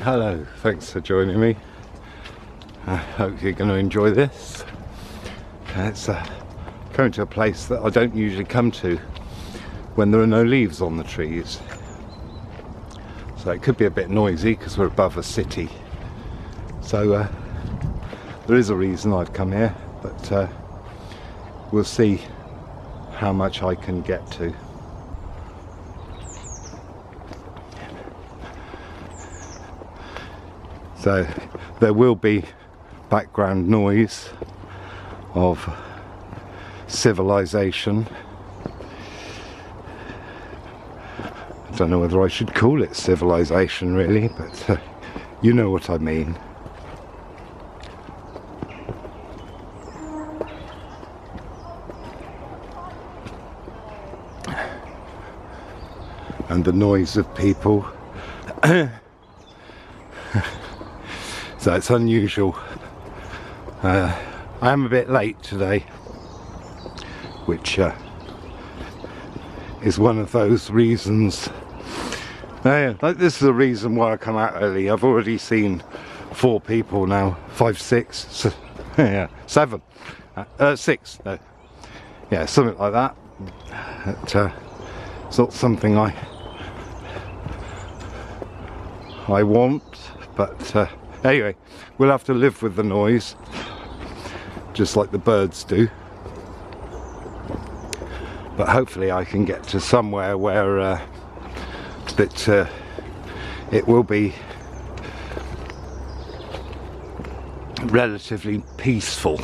Hello, thanks for joining me. I hope you're going to enjoy this. It's going to a place that I don't usually come to when there are no leaves on the trees. So it could be a bit noisy because we're above a city. So there is a reason I've come here, but we'll see how much I can get to. So there will be background noise of civilization. I don't know whether I should call it civilization really, but you know what I mean. And the noise of people. So it's unusual. I am a bit late today, which is one of those reasons. Like this is the reason why I come out early. I've already seen 4 people now, 5, 6, yeah, 7, 6. No, yeah, something like that. It's not something I want, but. Anyway, we'll have to live with the noise, just like the birds do. But hopefully I can get to somewhere where it will be relatively peaceful.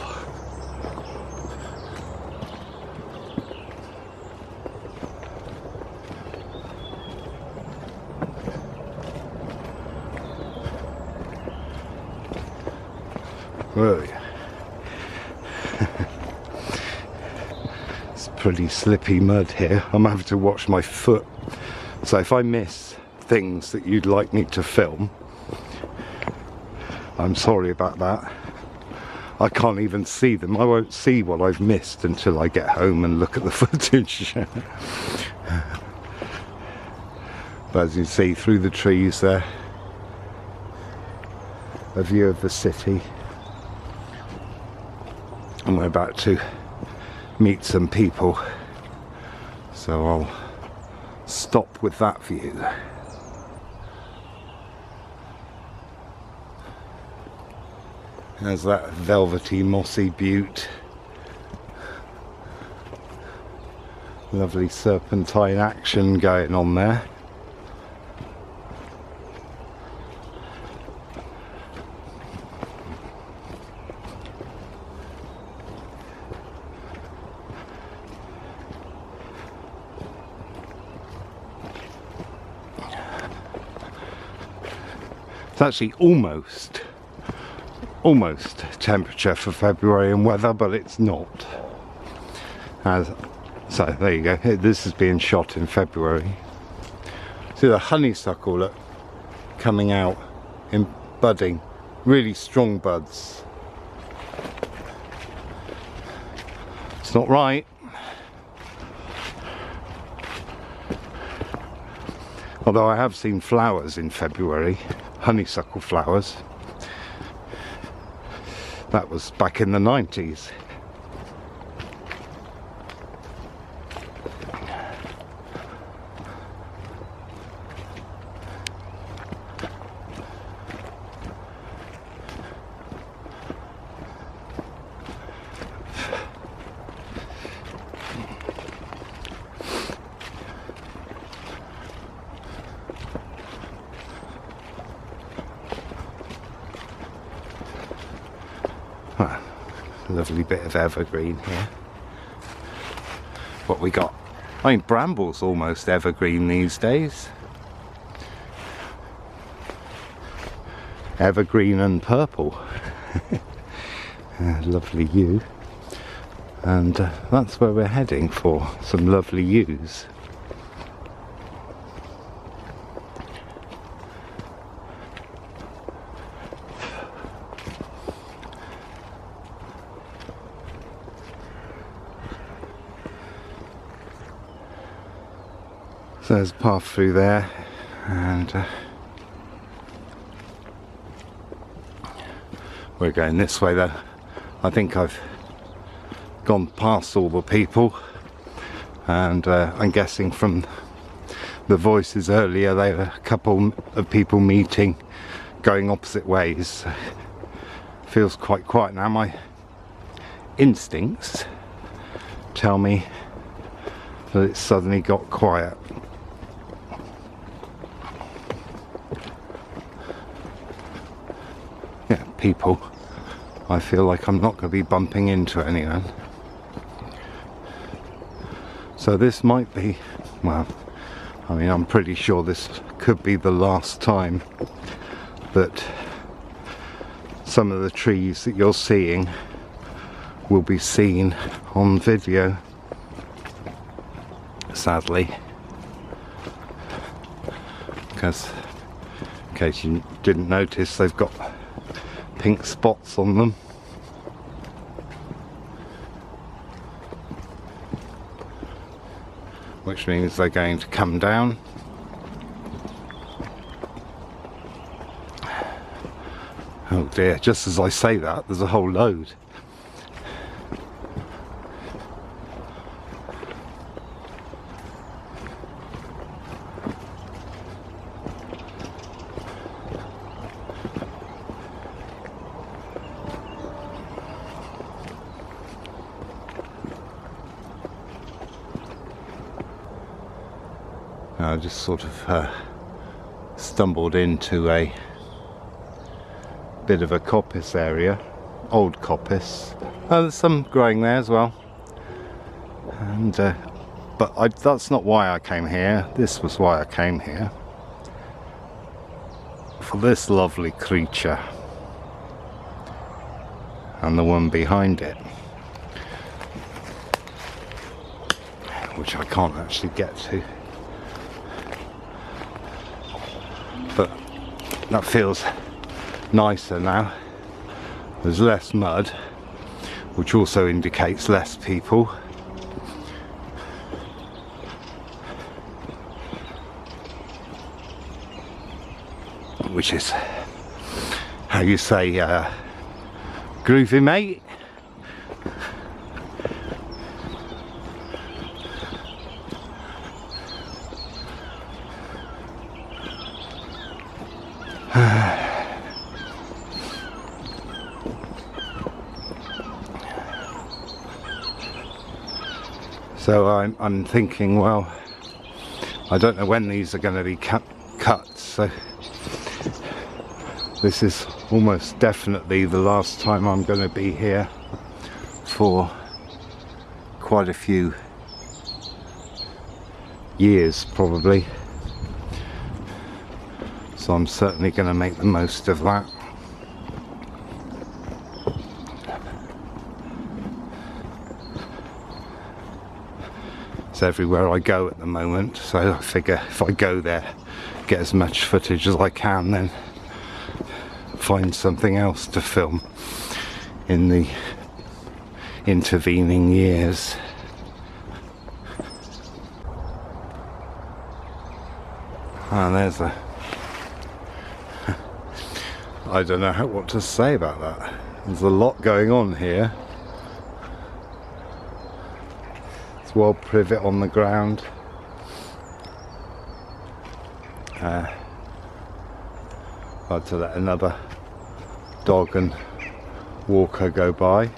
Whoa. It's pretty slippy mud here. I'm having to watch my foot. So if I miss things that you'd like me to film, I'm sorry about that. I can't even see them. I won't see what I've missed until I get home and look at the footage. But as you see through the trees there, a view of the city. And we're about to meet some people, so I'll stop with that view. There's that velvety mossy butte. Lovely serpentine action going on there. It's actually almost temperature for February and weather, but it's not. So there you go. This is being shot in February. See the honeysuckle, look, coming out in budding, really strong buds. It's not right. Although I have seen flowers in February. Honeysuckle flowers. That was back in the 90s. Lovely bit of evergreen here. What we got? I mean, bramble's almost evergreen these days. Evergreen and purple. Lovely yew. And that's where we're heading for some lovely yews. So there's a path through there, and We're going this way though. I think I've gone past all the people, and I'm guessing from the voices earlier there were a couple of people meeting going opposite ways. Feels quite quiet now. My instincts tell me that it suddenly got quiet. Yeah, people. I feel like I'm not going to be bumping into anyone. So this might be, well, I mean, I'm pretty sure this could be the last time that some of the trees that you're seeing will be seen on video, sadly, because in case you didn't notice, they've got pink spots on them. Which means they're going to come down. Oh dear, just as I say that, there's a whole load. I just sort of stumbled into a bit of a coppice area, old coppice. There's some growing there as well, and but that's not why I came here. This was why I came here, for this lovely creature and the one behind it, which I can't actually get to. But that feels nicer now. There's less mud, which also indicates less people. Which is how you say groovy, mate. So I'm thinking, well, I don't know when these are going to be cut, so this is almost definitely the last time I'm going to be here for quite a few years, probably. So I'm certainly going to make the most of that. It's everywhere I go at the moment, so I figure if I go there, get as much footage as I can, then find something else to film in the intervening years. And there's a I don't know what to say about that. There's a lot going on here. It's wild privet on the ground. I had to let another dog and walker go by.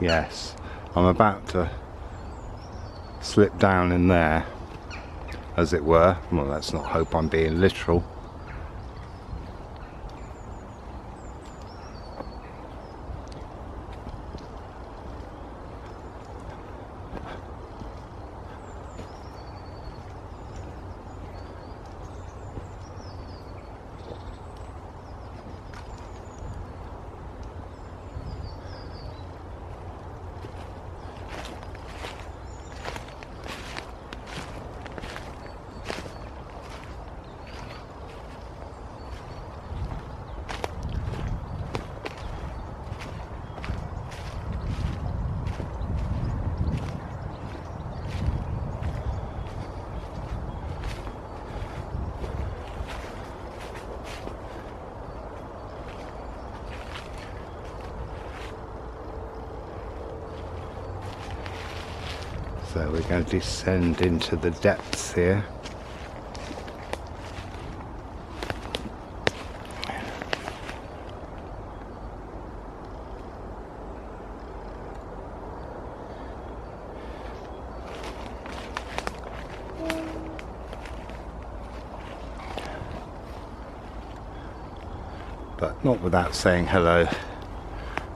Yes, I'm about to slip down in there, as it were. Well, let's not hope I'm being literal. So we're going to descend into the depths here. But not without saying hello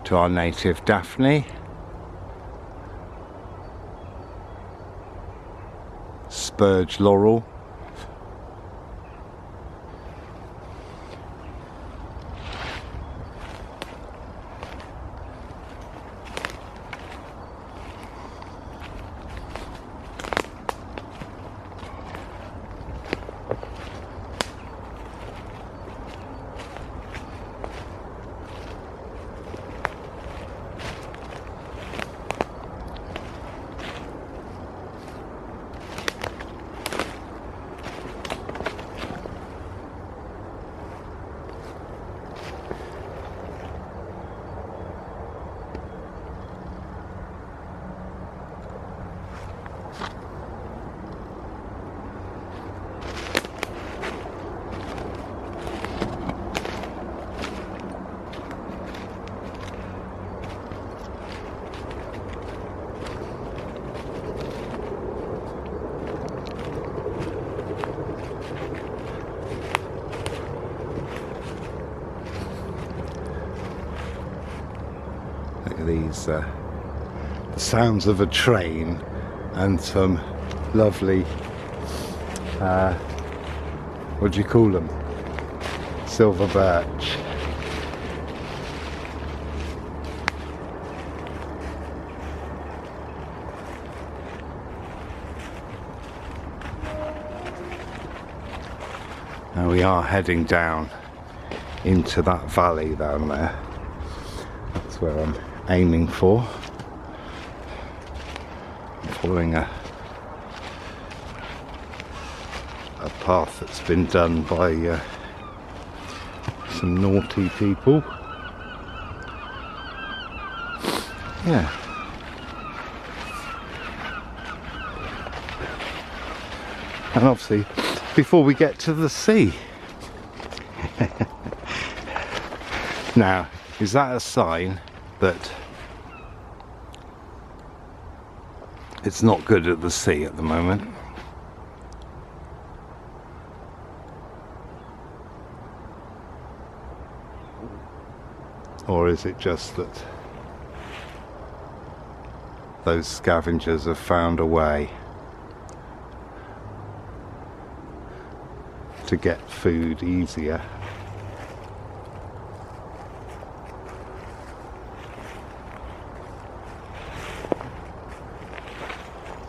to our native Daphne, spurge laurel, these the sounds of a train and some lovely what do you call them, silver birch. Now we are heading down into that valley down there. That's where I'm aiming for. I'm following a path that's been done by some naughty people. Yeah. And obviously, before we get to the sea. Now, is that a sign that it's not good at the sea at the moment? Or is it just that those scavengers have found a way to get food easier?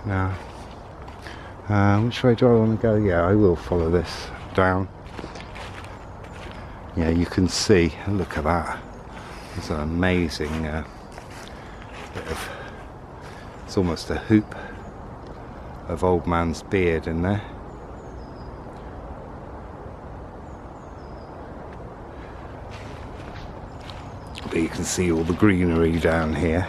Now, which way do I want to go? Yeah, I will follow this down. Yeah, you can see, look at that. It's an amazing bit of, it's almost a hoop of old man's beard in there. But you can see all the greenery down here.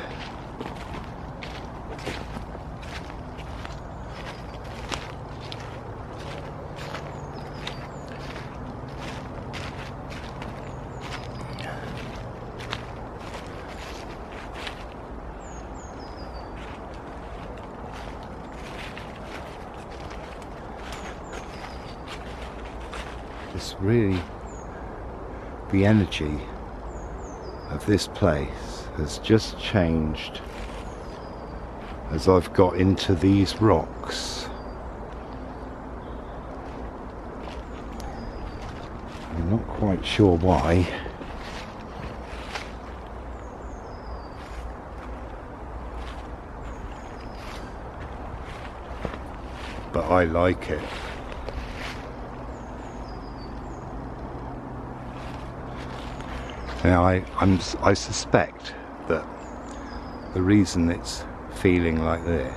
It's really, the energy of this place has just changed as I've got into these rocks. I'm not quite sure why. But I like it. Now I suspect that the reason it's feeling like this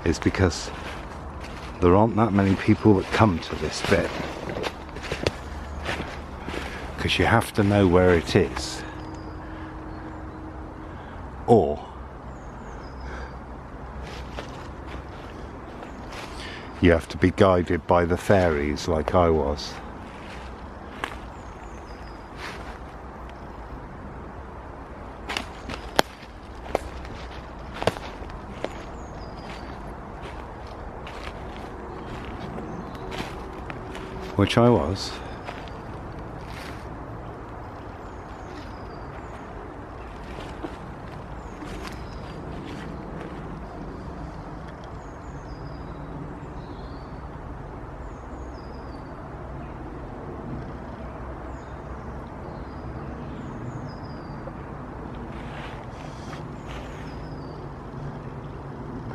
is because there aren't that many people that come to this bit, because you have to know where it is. or you have to be guided by the fairies like I was. Which I was.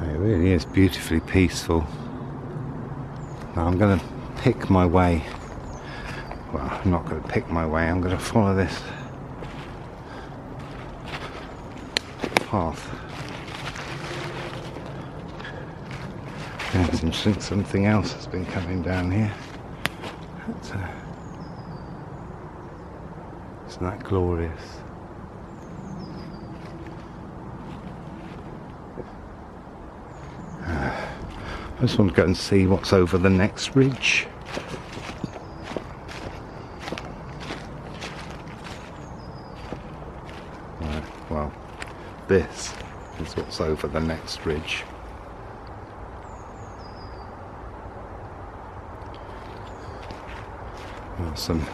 It really is beautifully peaceful. Now I'm going to pick my way. Well, I'm not going to pick my way, I'm going to follow this path. Yeah, it's interesting, something else has been coming down here. Isn't that glorious? I just want to go and see what's over the next ridge. Right, well, this is what's over the next ridge. There's some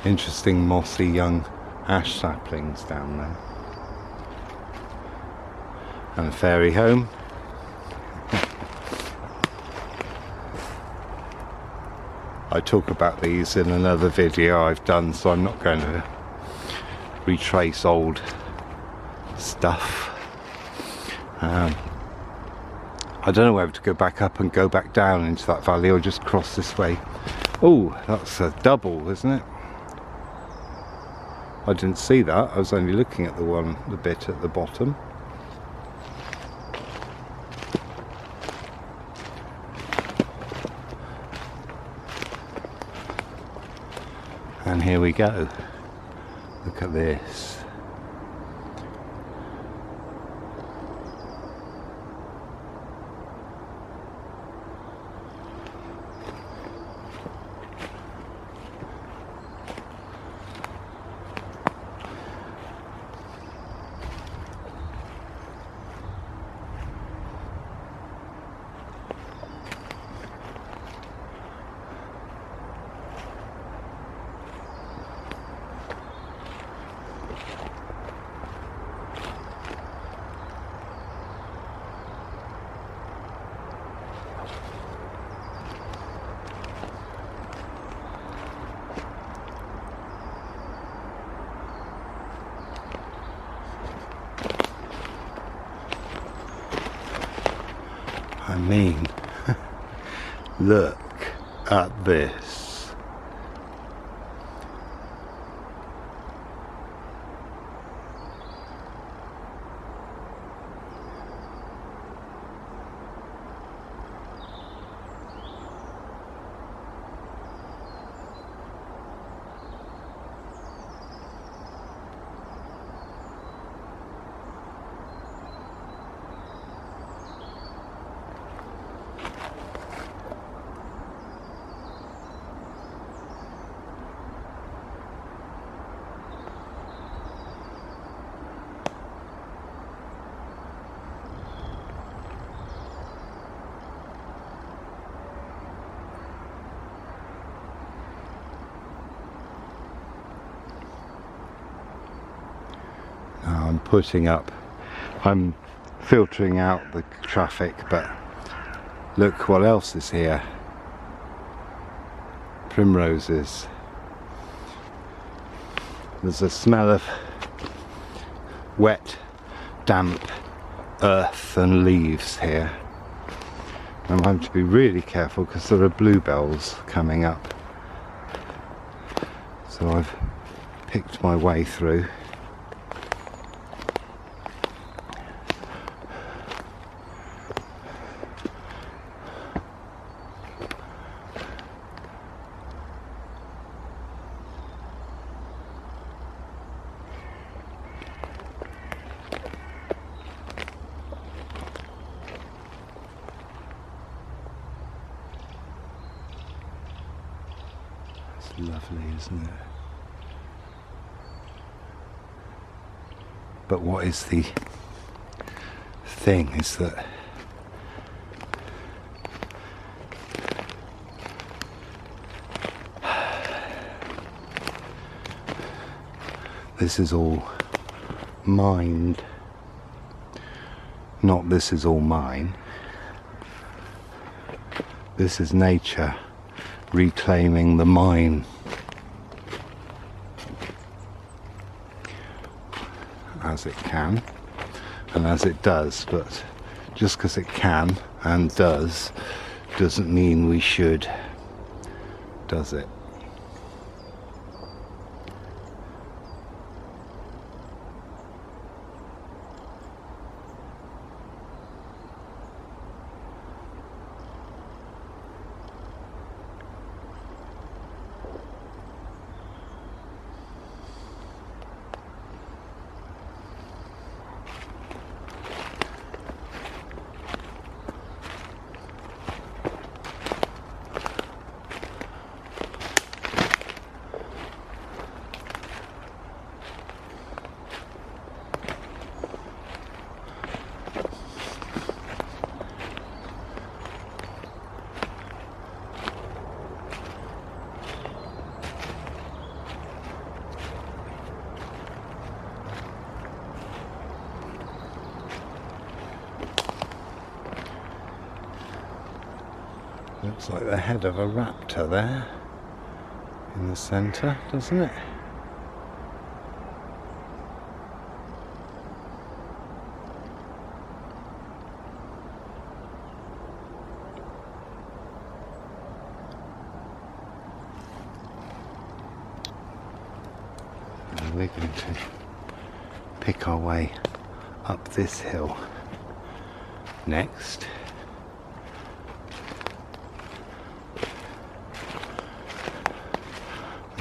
interesting mossy young ash saplings down there. And a fairy home. I talk about these in another video I've done, so I'm not going to retrace old stuff. I don't know whether to go back up and go back down into that valley or just cross this way. Oh, that's a double, isn't it? I didn't see that, I was only looking at the bit at the bottom. And here we go. Look at this. I mean, look at this. I'm filtering out the traffic, but look what else is here. Primroses. There's a smell of wet, damp earth and leaves here. I'm having to be really careful because there are bluebells coming up. So I've picked my way through. lovely, isn't it? But what is the thing is that this is all mind, not this is all mine. This is nature reclaiming the mine. As it can and as it does, but just because it can and does doesn't mean we should, does it? Looks like the head of a raptor there in the centre, doesn't it? And we're going to pick our way up this hill next.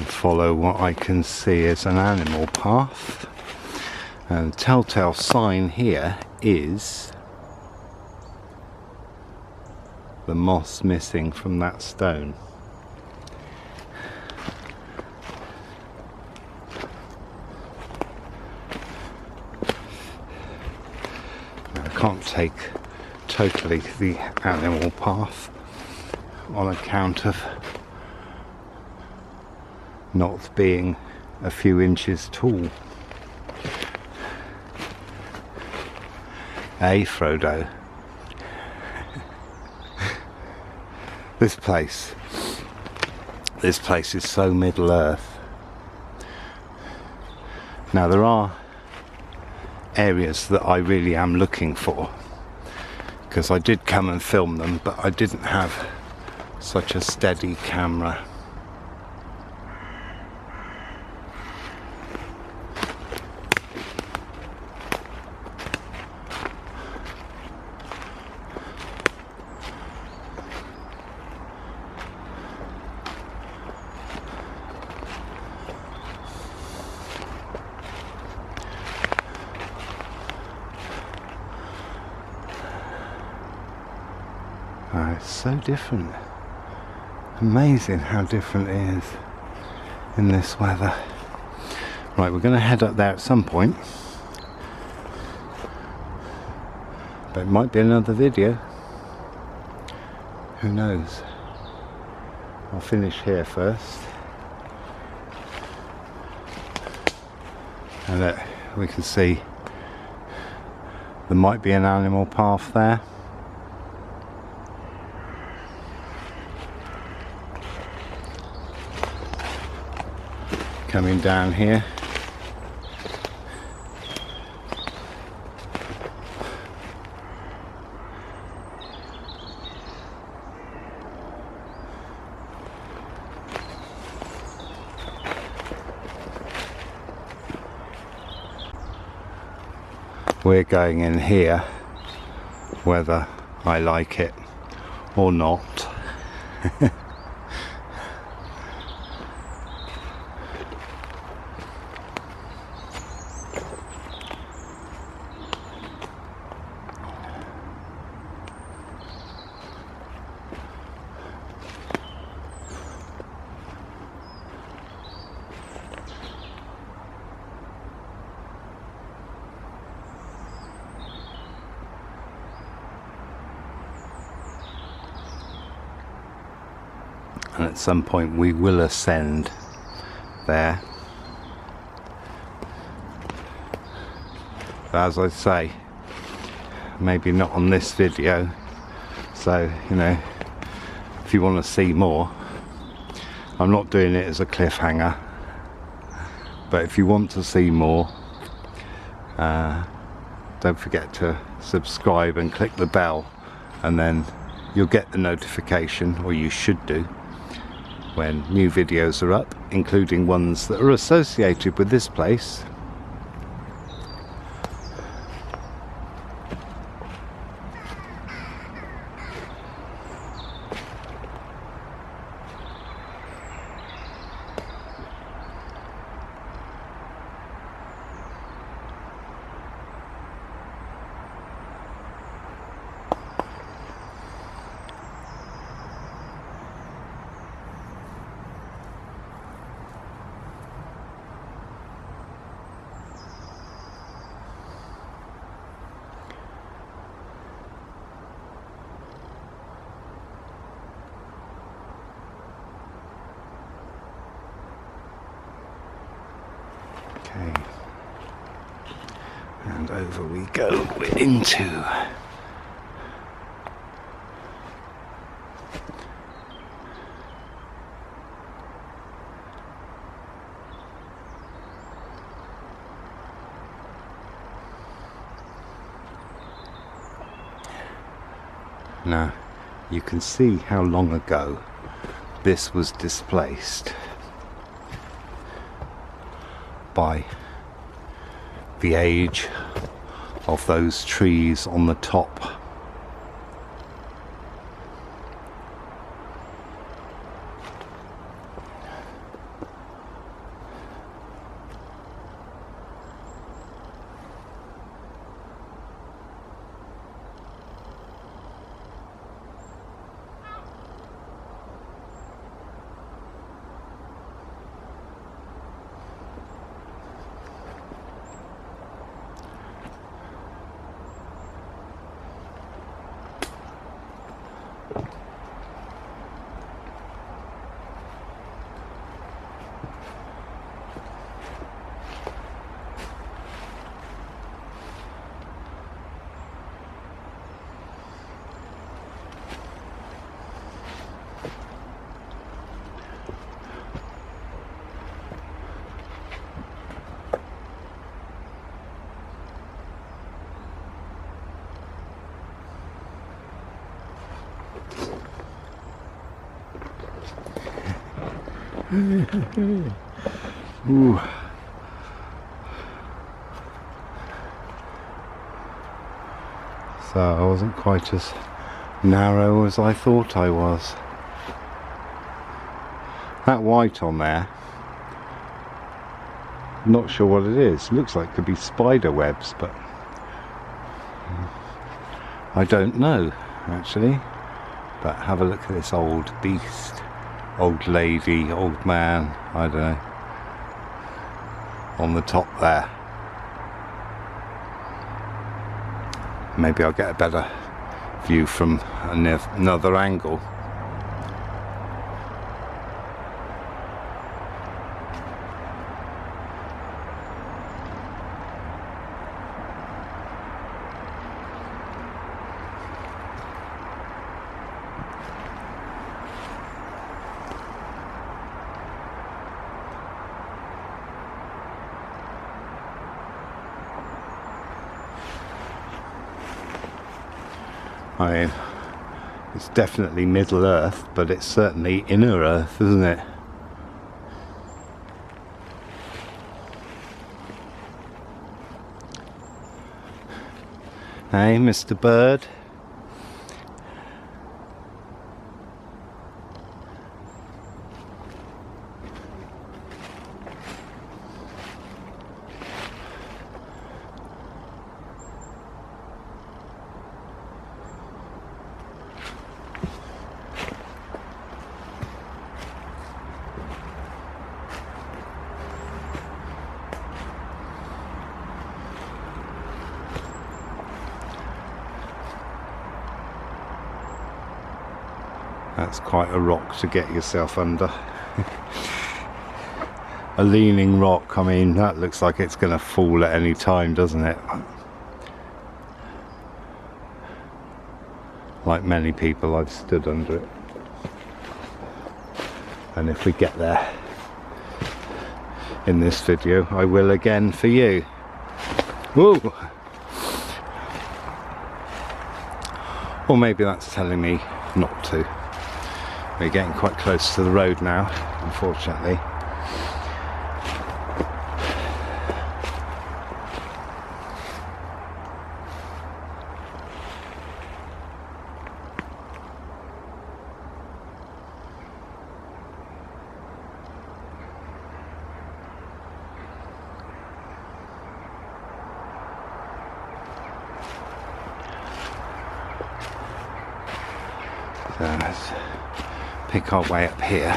Follow what I can see as an animal path, and the telltale sign here is the moss missing from that stone. Now, I can't take totally the animal path on account of not being a few inches tall. Frodo? This place is so Middle Earth. Now there are areas that I really am looking for, because I did come and film them, but I didn't have such a steady camera. It's so different. Amazing how different it is in this weather. Right, we're going to head up there at some point, but it might be another video. Who knows? I'll finish here first, and we can see there might be an animal path there. Coming down here. We're going in here, whether I like it or not. at some point we will ascend there. But as I say, maybe not on this video, so you know, if you want to see more, I'm not doing it as a cliffhanger, but if you want to see more, don't forget to subscribe and click the bell, and then you'll get the notification, or you should do, when new videos are up, including ones that are associated with this place. Okay, and over we go into now. You can see how long ago this was displaced by the age of those trees on the top. Ooh. So I wasn't quite as narrow as I thought I was. That white on there, not sure what it is. Looks like it could be spider webs, but I don't know actually. But have a look at this old beast, old lady, old man, I don't know, on the top there. Maybe I'll get a better view from another angle. I mean, it's definitely Middle Earth, but it's certainly Inner Earth, isn't it? Hey, Mr. Bird. That's quite a rock to get yourself under. A leaning rock, I mean, that looks like it's going to fall at any time, doesn't it? Like many people, I've stood under it. And if we get there in this video, I will again for you. Whoa! Or maybe that's telling me not to. We're getting quite close to the road now, unfortunately. So let's pick our way up here.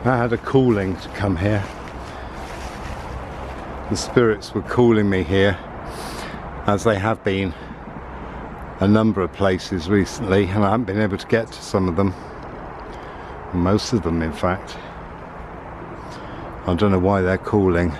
I had a calling to come here. The spirits were calling me here, as they have been a number of places recently, and I haven't been able to get to some of them. Most of them, in fact. I don't know why they're calling.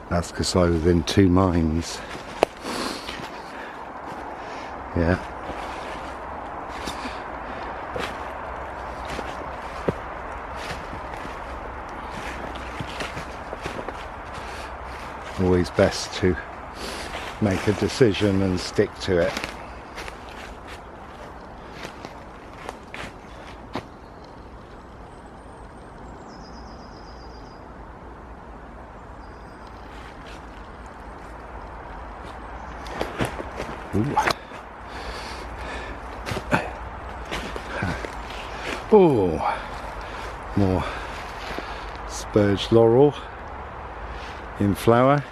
That's because I was in two minds. Yeah. Always best to make a decision and stick to it. Ooh. Oh, more spurge laurel in flower.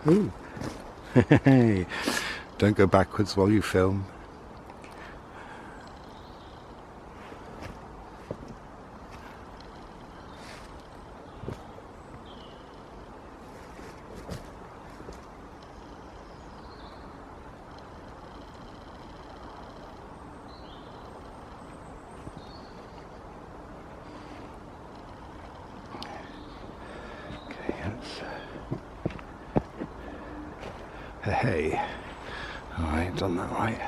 Ooh. Don't go backwards while you film. Hey, alright, done that right.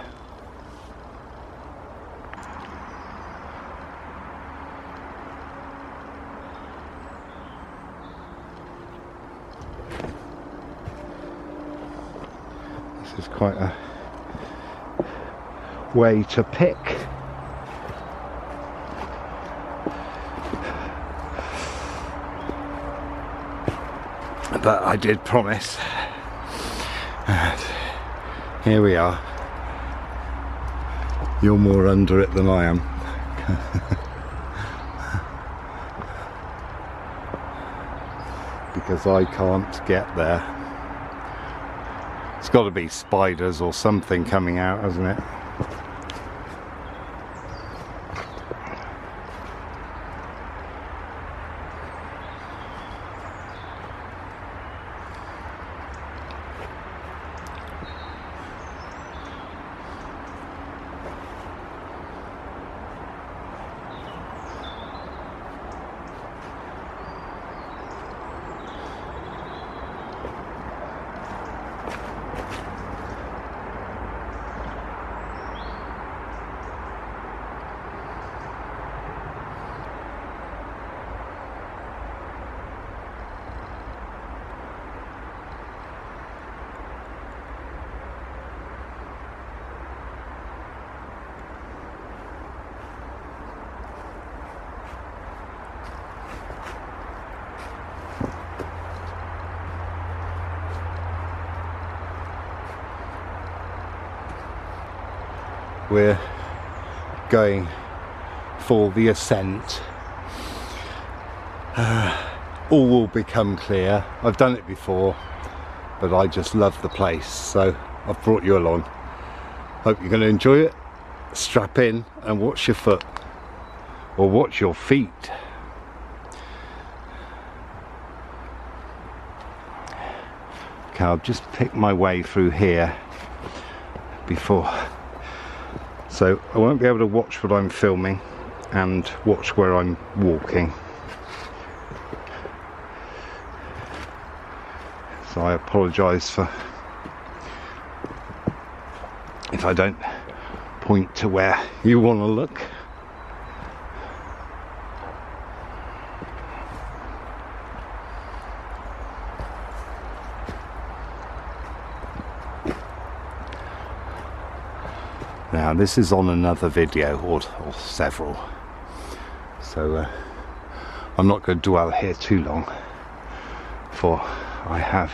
This is quite a way to pick. But I did promise. And here we are. You're more under it than I am. Because I can't get there. It's got to be spiders or something coming out, hasn't it? We're going for the ascent. All will become clear. I've done it before, but I just love the place, so I've brought you along. Hope you're going to enjoy it. Strap in and watch your foot, or watch your feet. Okay, I'll just pick my way through here before, so I won't be able to watch what I'm filming and watch where I'm walking. So I apologise for if I don't point to where you want to look. Now this is on another video, or several, so I'm not going to dwell here too long, for I have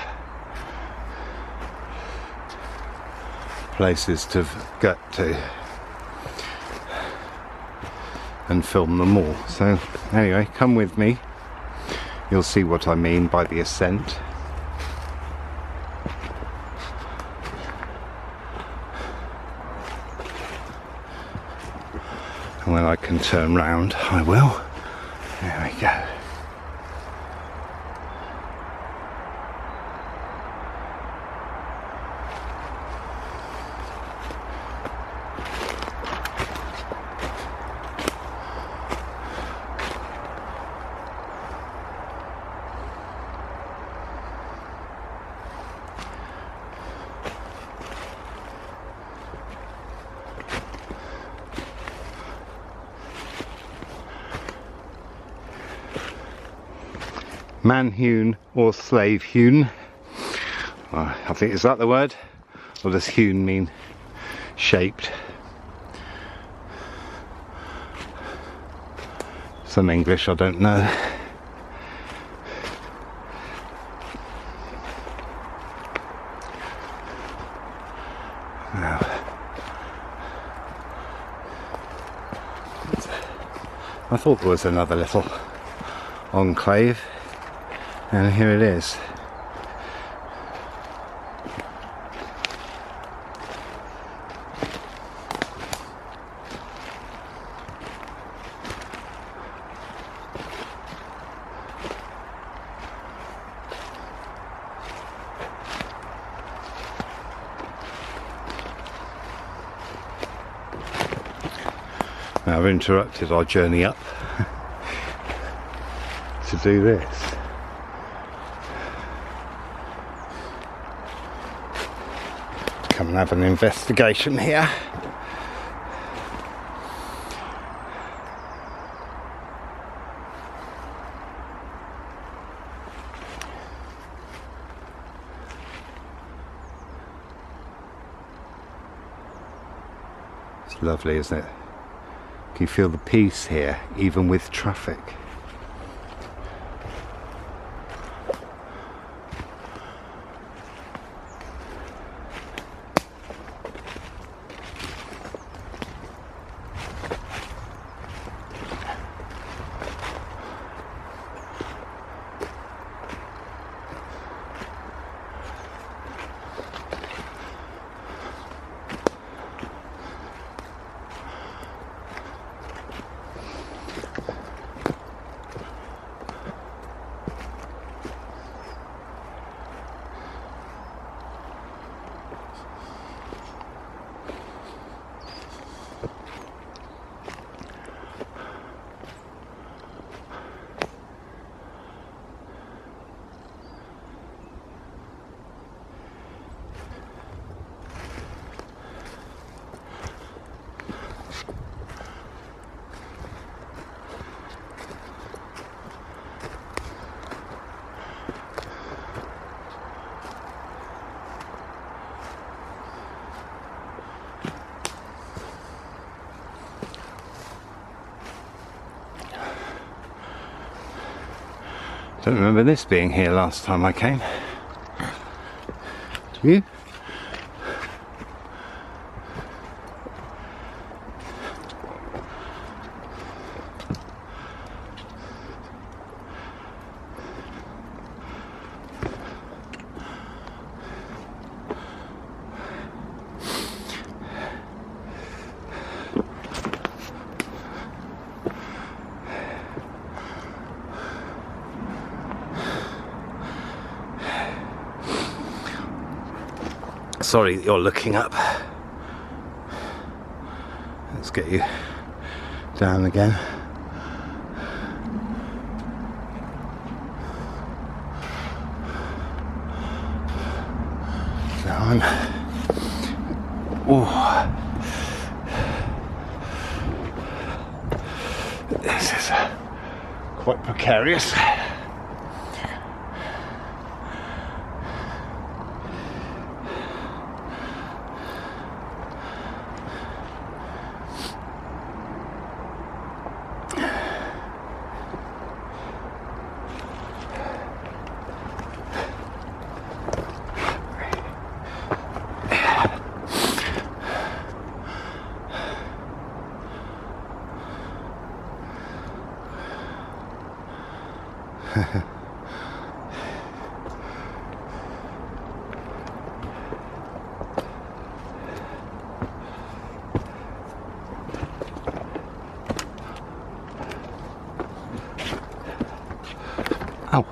places to get to and film them all. So anyway, come with me, you'll see what I mean by the ascent. And when I can turn round, I will. There we go. Man-hewn or slave-hewn. I think, is that the word? Or does hewn mean shaped? Some English, I don't know. Now, I thought there was another little enclave, and here it is. Now I've interrupted our journey up to do this. Come and have an investigation here. It's lovely, isn't it? You feel the peace here, even with traffic. Don't remember this being here last time I came. Do you? Sorry that you're looking up. Let's get you down again. Down. Oh, this is quite precarious. Ow.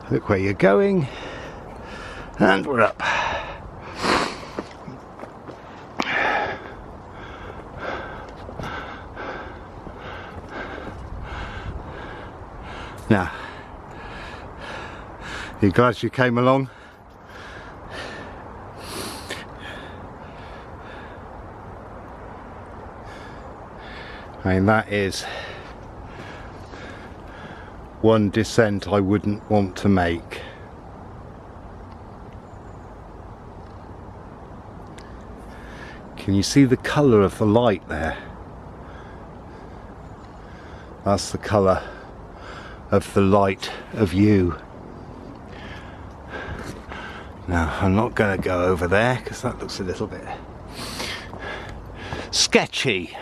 Look where you're going, and we're up. Now, you glad you came along? I mean, that is one descent I wouldn't want to make. Can you see the colour of the light there? That's the colour of the light of Yew. Now, I'm not going to go over there because that looks a little bit sketchy.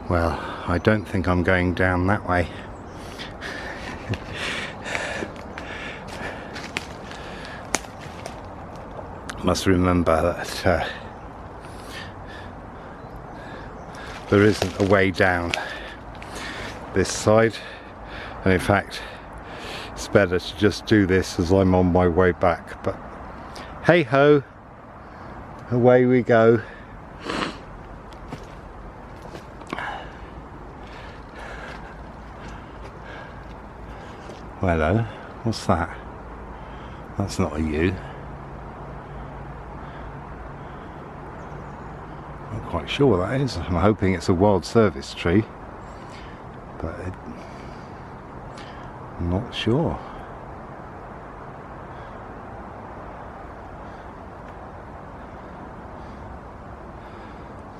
Well, I don't think I'm going down that way. Must remember that there isn't a way down this side, and in fact it's better to just do this as I'm on my way back, but hey ho, away we go. Well, hello, what's that? That's not a yew. Not quite sure what that is. I'm hoping it's a wild service tree, but I'm not sure.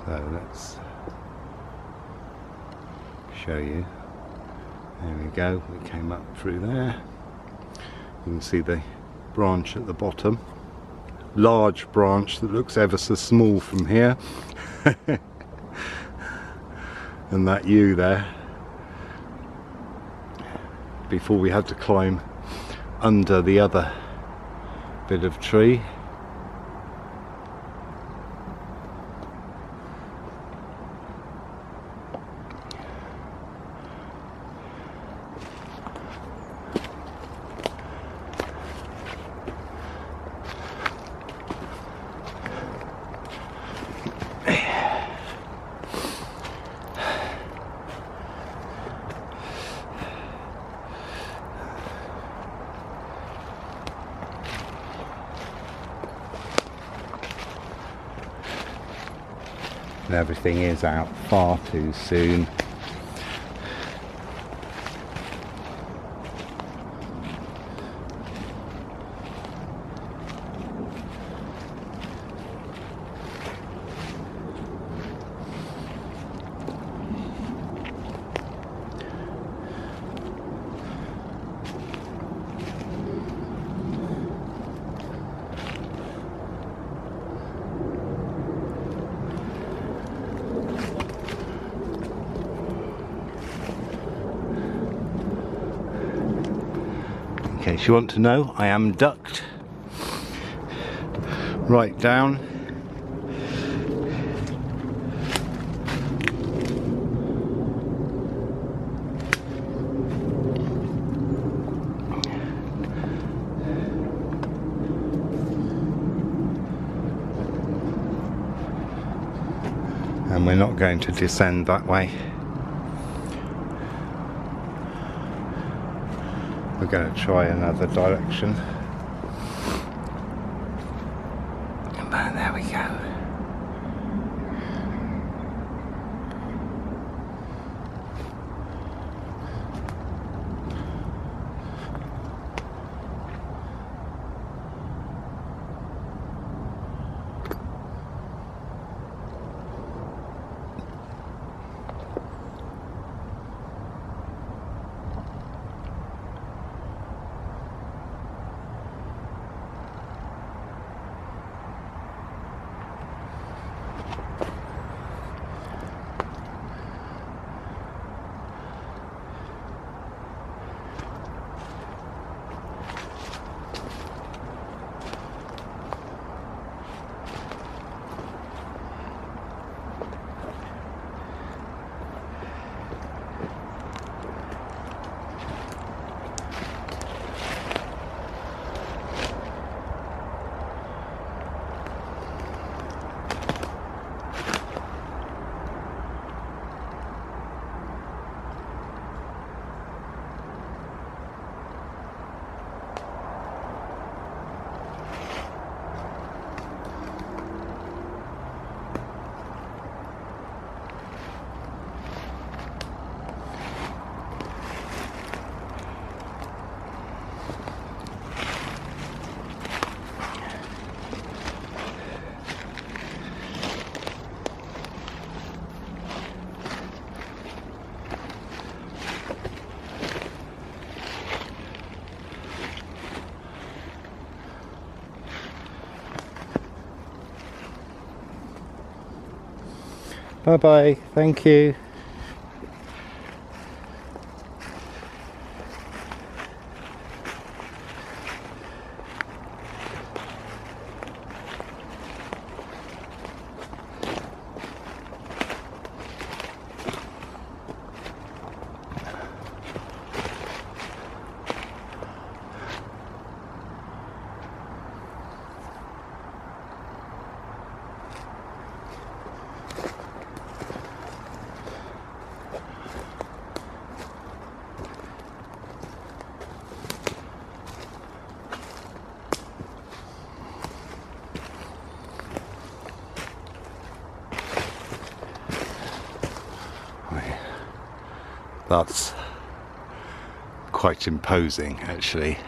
So let's show you. There we go, we came up through there. You can see the branch at the bottom. Large branch that looks ever so small from here. And that yew there. Before we had to climb under the other bit of tree. Everything is out far too soon. In case you want to know, I am ducked right down. And we're not going to descend that way. We're going to try another direction. And there we go. Bye bye, thank you. That's quite imposing, actually.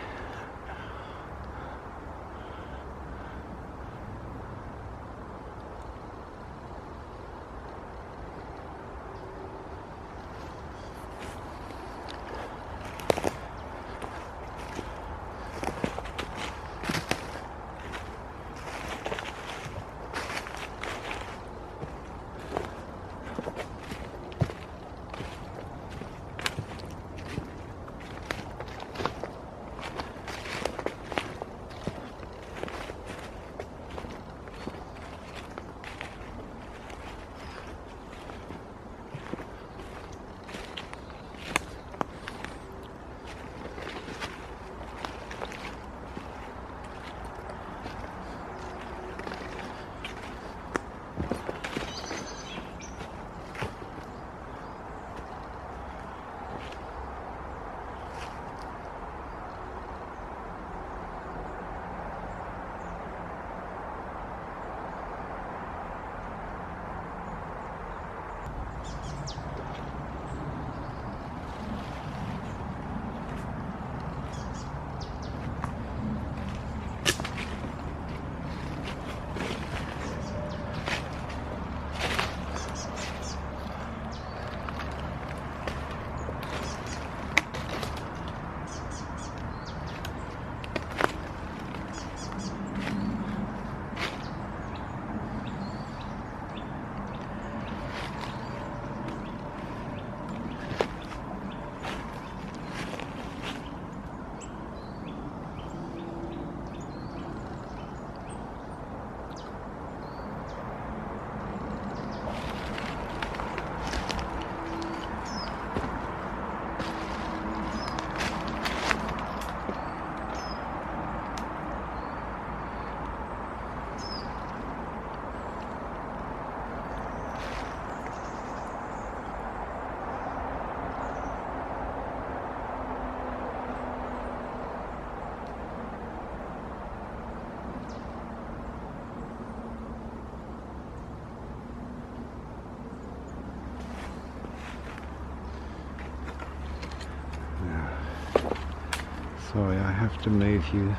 Sorry, I have to move you,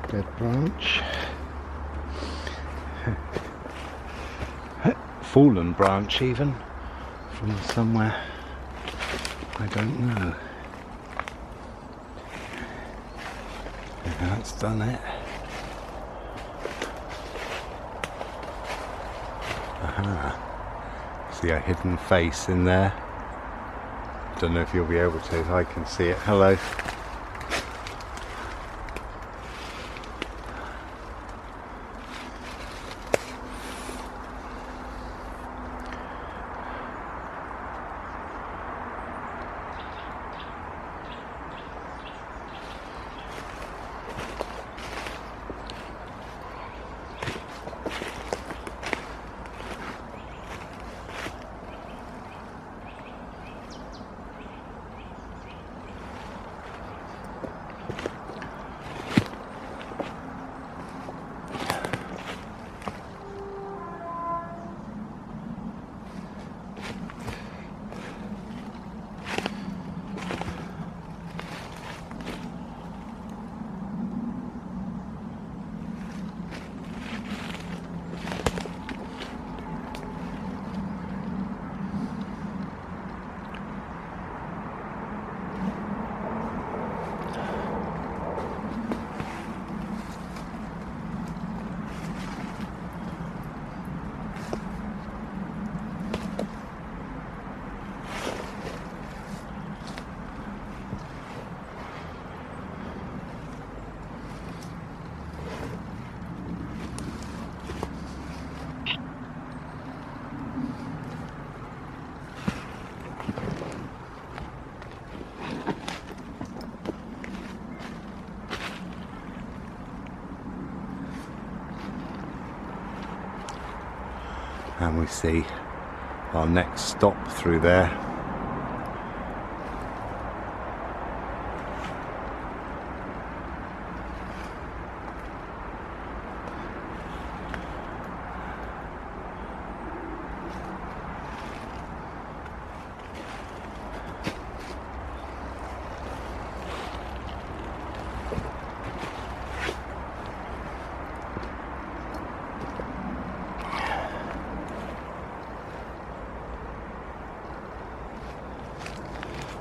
dead branch. Fallen branch even, from somewhere, I don't know. That's done it. Aha. See a hidden face in there. Don't know if you'll be able to, I can see it. Hello. And we see our next stop through there.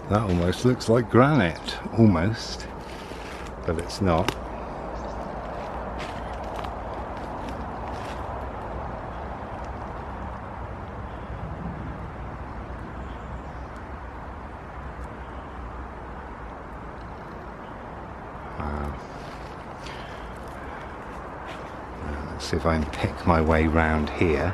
That almost looks like granite, almost, but it's not. Let's see if I can pick my way round here.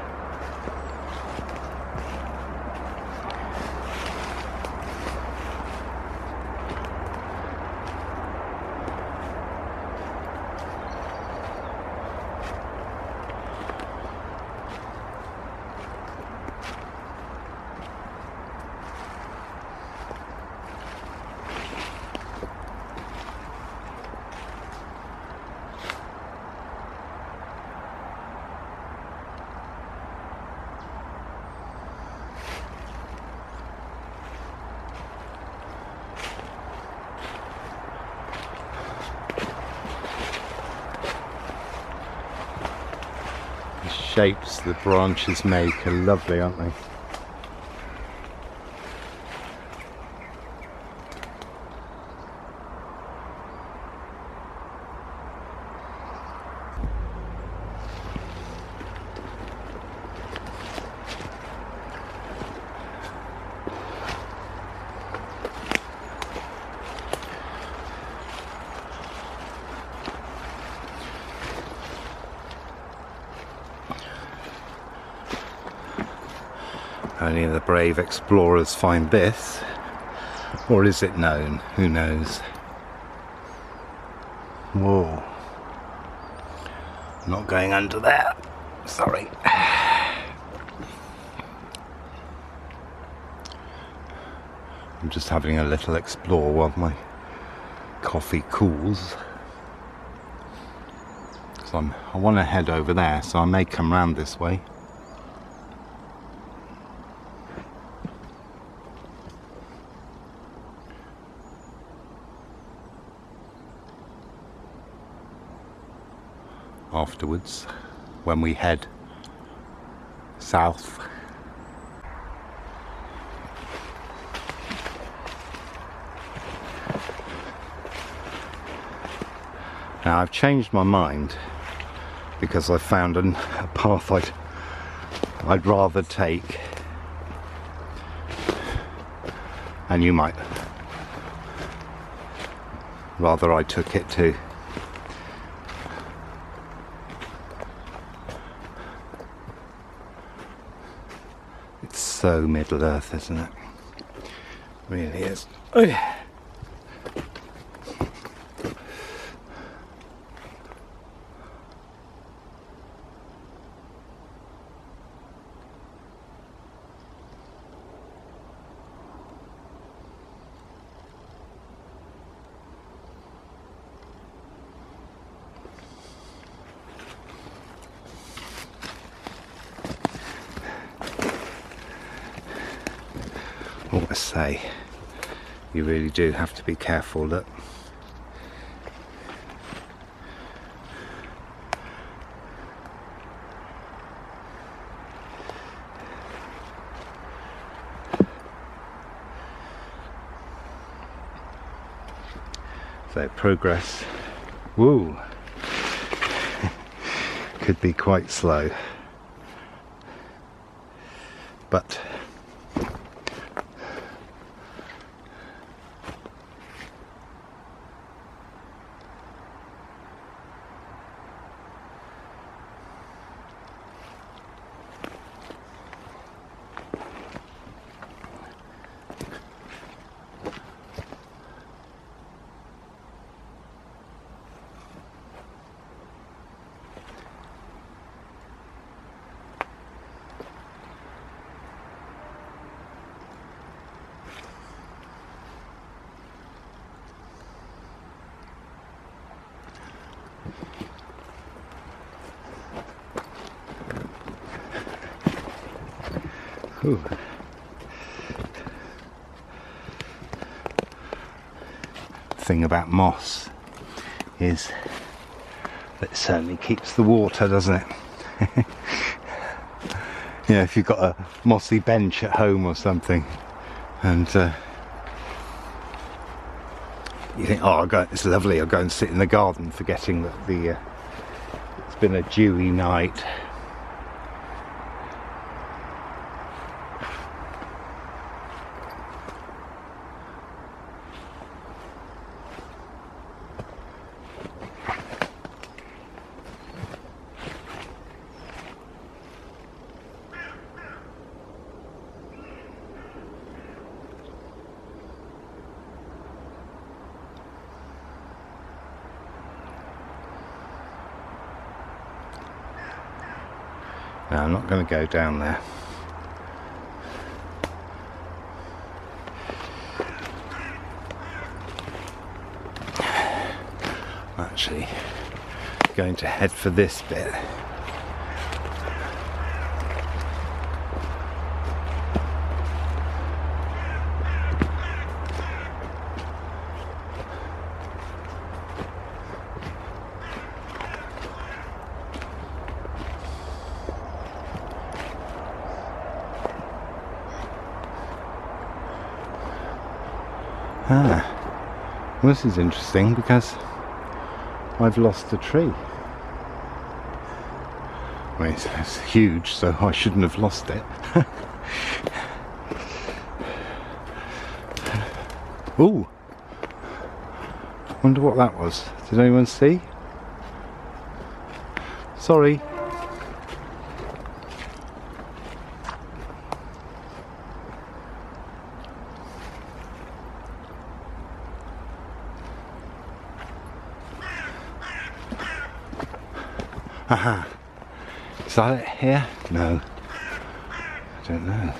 The shapes the branches make are lovely, aren't they? Only the brave explorers find this, or is it known? Who knows? Whoa. I'm not going under there. Sorry. I'm just having a little explore while my coffee cools. So I want to head over there, so I may come round this way. Afterwards, when we head south. Now I've changed my mind because I found a path I'd rather take, and you might rather I took it too. It's so Middle Earth, isn't it? It really is. What I say, you really do have to be careful. Look, so progress, woo, could be quite slow, but Ooh. Thing about moss is that it certainly keeps the water, doesn't it? Yeah, if you've got a mossy bench at home or something, and you think, oh, it's lovely, I'll go and sit in the garden, forgetting that it's been a dewy night. No, I'm not going to go down there. I'm actually going to head for this bit. Ah, well, this is interesting because I've lost a tree. I mean, it's huge, so I shouldn't have lost it. Ooh! Wonder what that was. Did anyone see? Sorry. Haha. Is that it here? No. I don't know.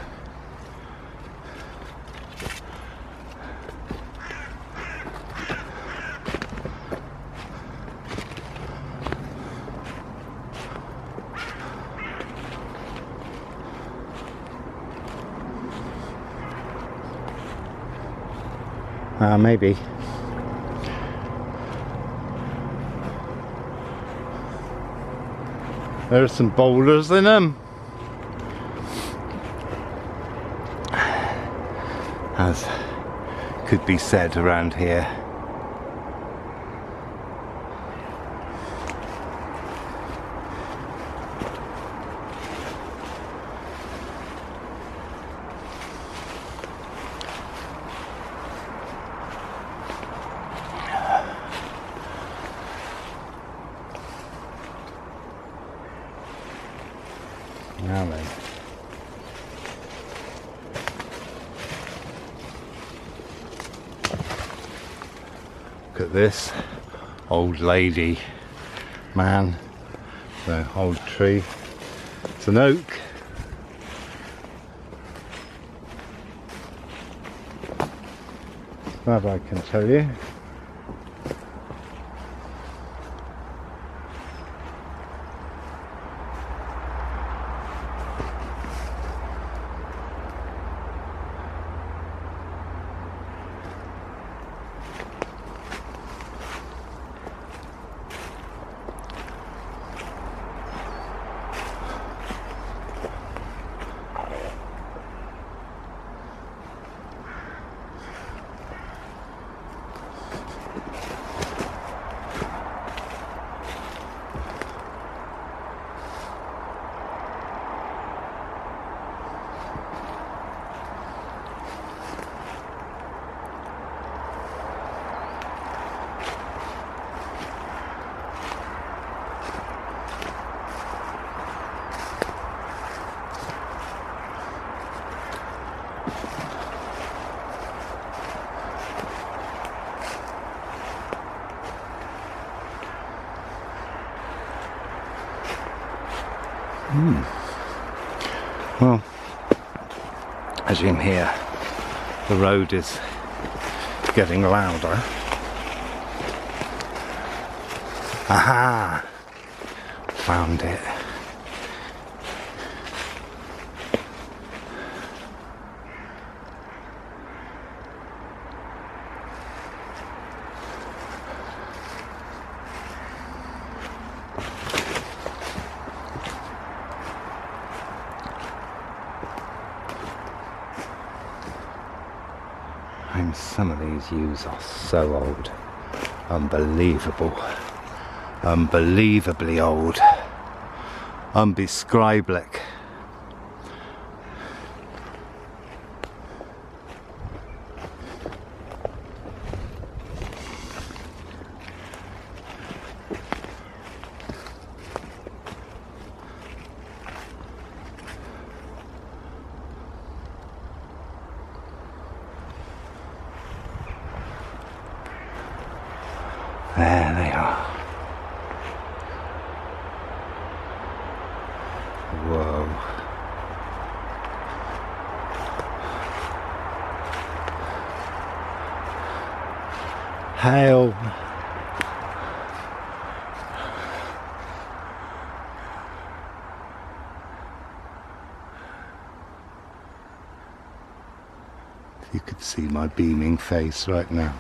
Maybe. There are some boulders in them, as could be said around here. Now then. Look at this old lady, man, the old tree. It's an oak. That I can tell you. Well, as you can hear, the road is getting louder. Aha! Found it. Some of these yews are so old. Unbelievable. Unbelievably old. Unbescriblich. There they are. Whoa. Hail. You could see my beaming face right now.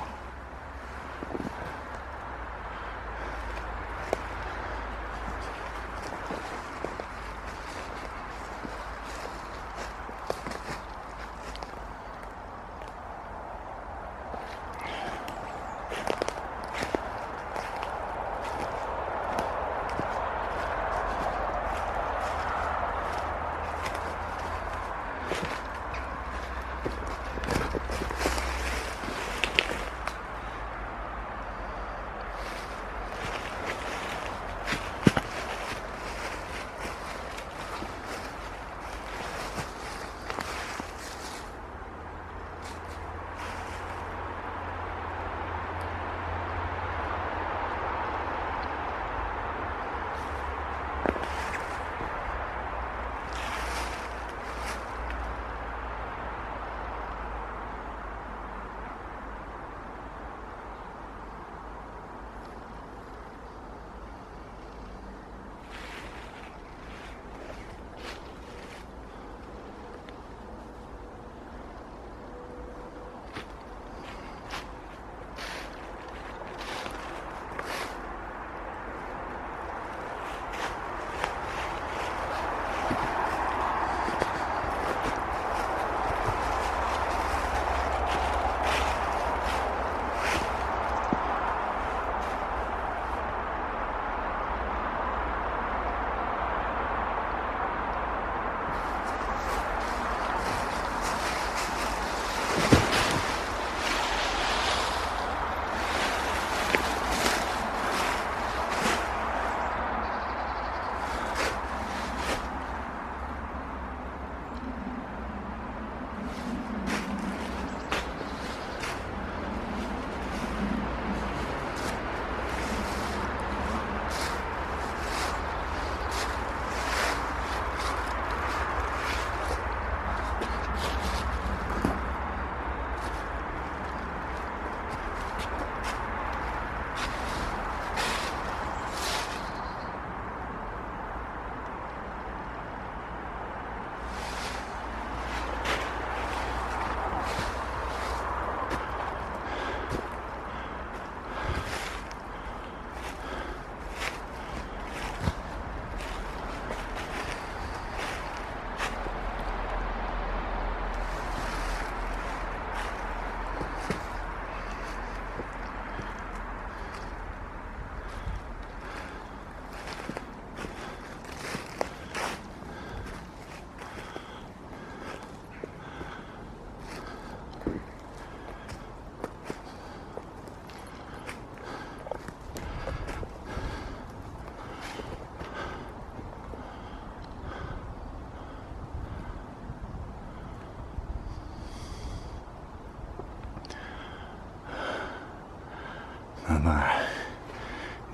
And that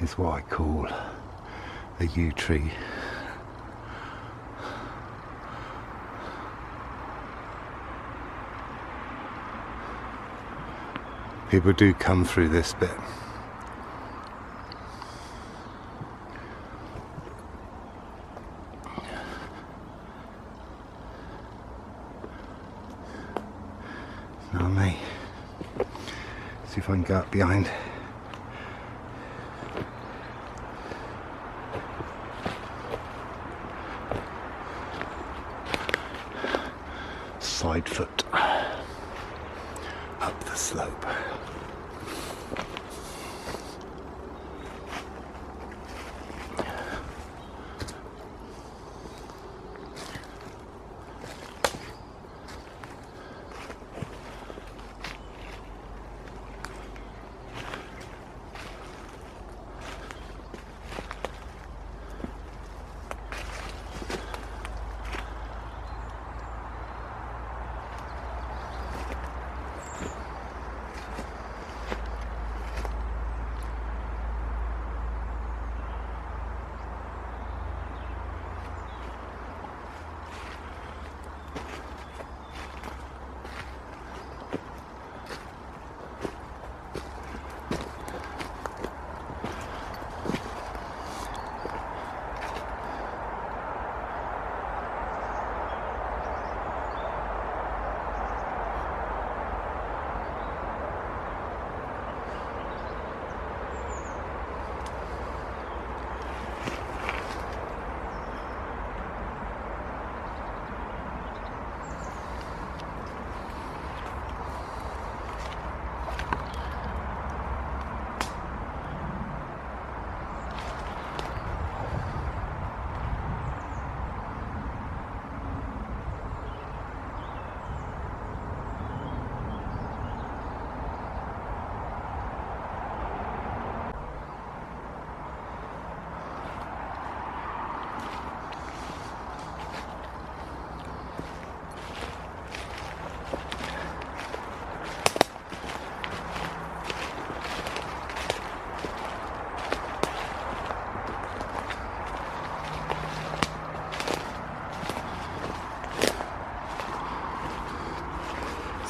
is what I call a yew tree. People do come through this bit. Not me. See if I can go up behind. Side foot up the slope.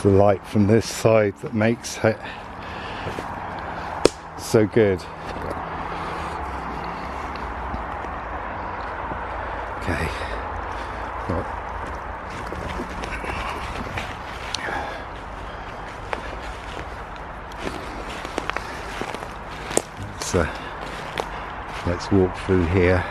the light from this side that makes it so good. Okay. Well, let's walk through here.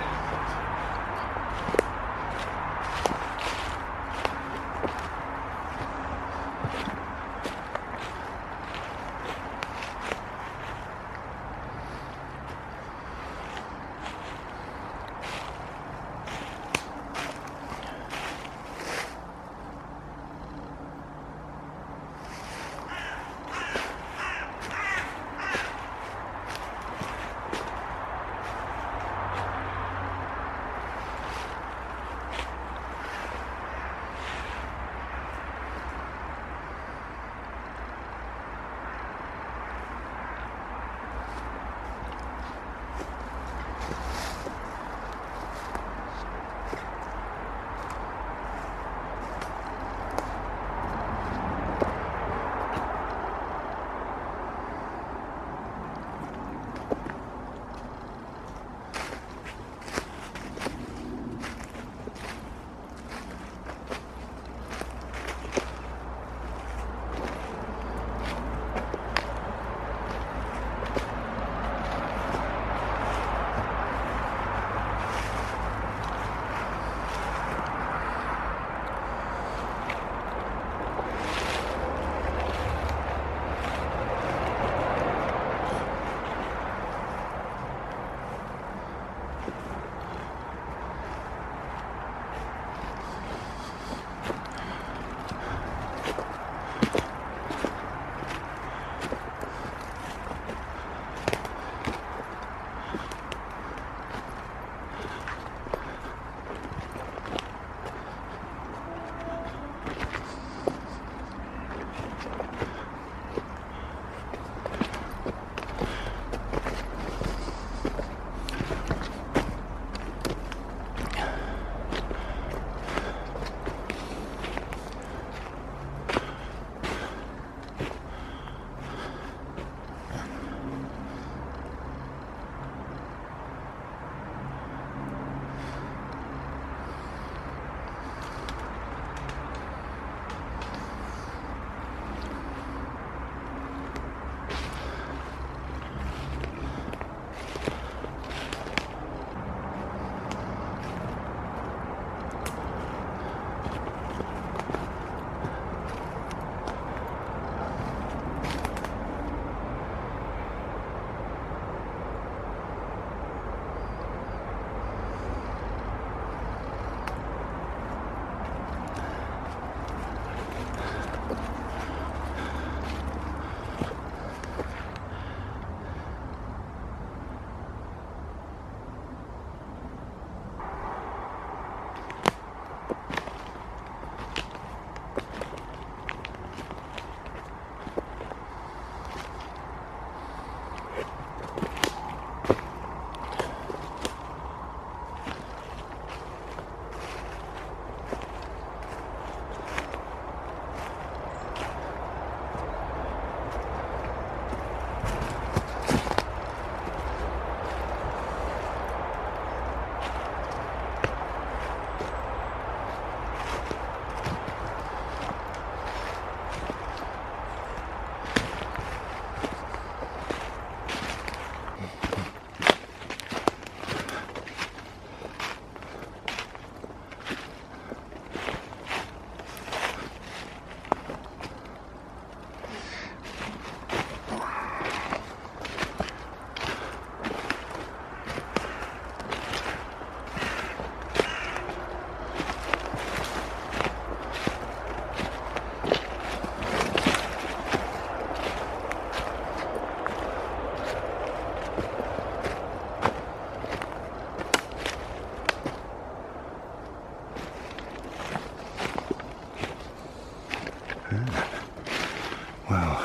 Well,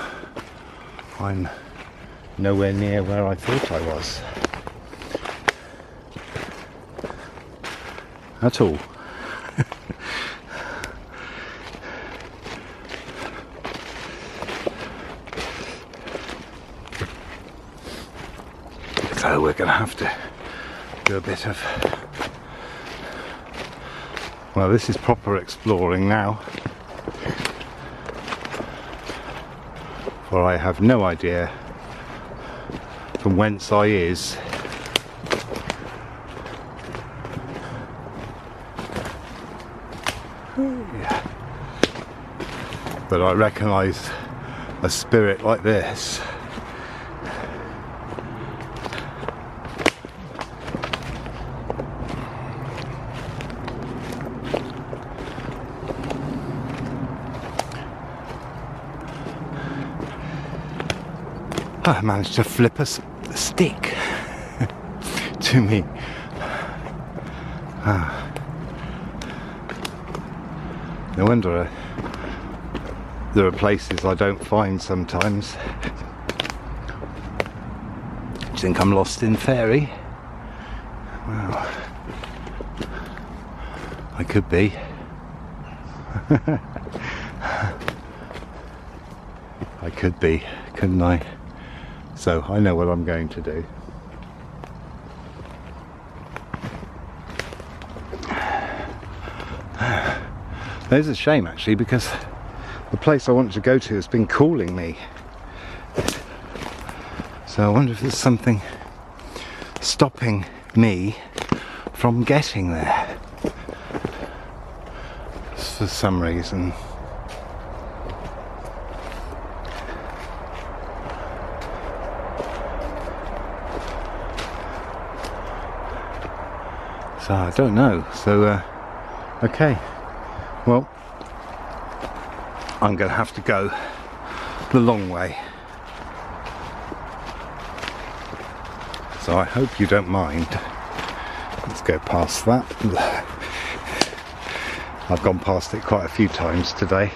I'm nowhere near where I thought I was. At all. So we're going to have to do a bit of, well, this is proper exploring now, for I have no idea from whence I is. But I recognise a spirit like this. I managed to flip a stick to me. No wonder there are places I don't find sometimes. Do you think I'm lost in fairy? Well, I could be. I could be, couldn't I? So I know what I'm going to do. There's a shame actually, because the place I wanted to go to has been calling me. So I wonder if there's something stopping me from getting there for some reason. So I don't know. So okay, well, I'm going to have to go the long way. So I hope you don't mind. Let's go past that. I've gone past it quite a few times today.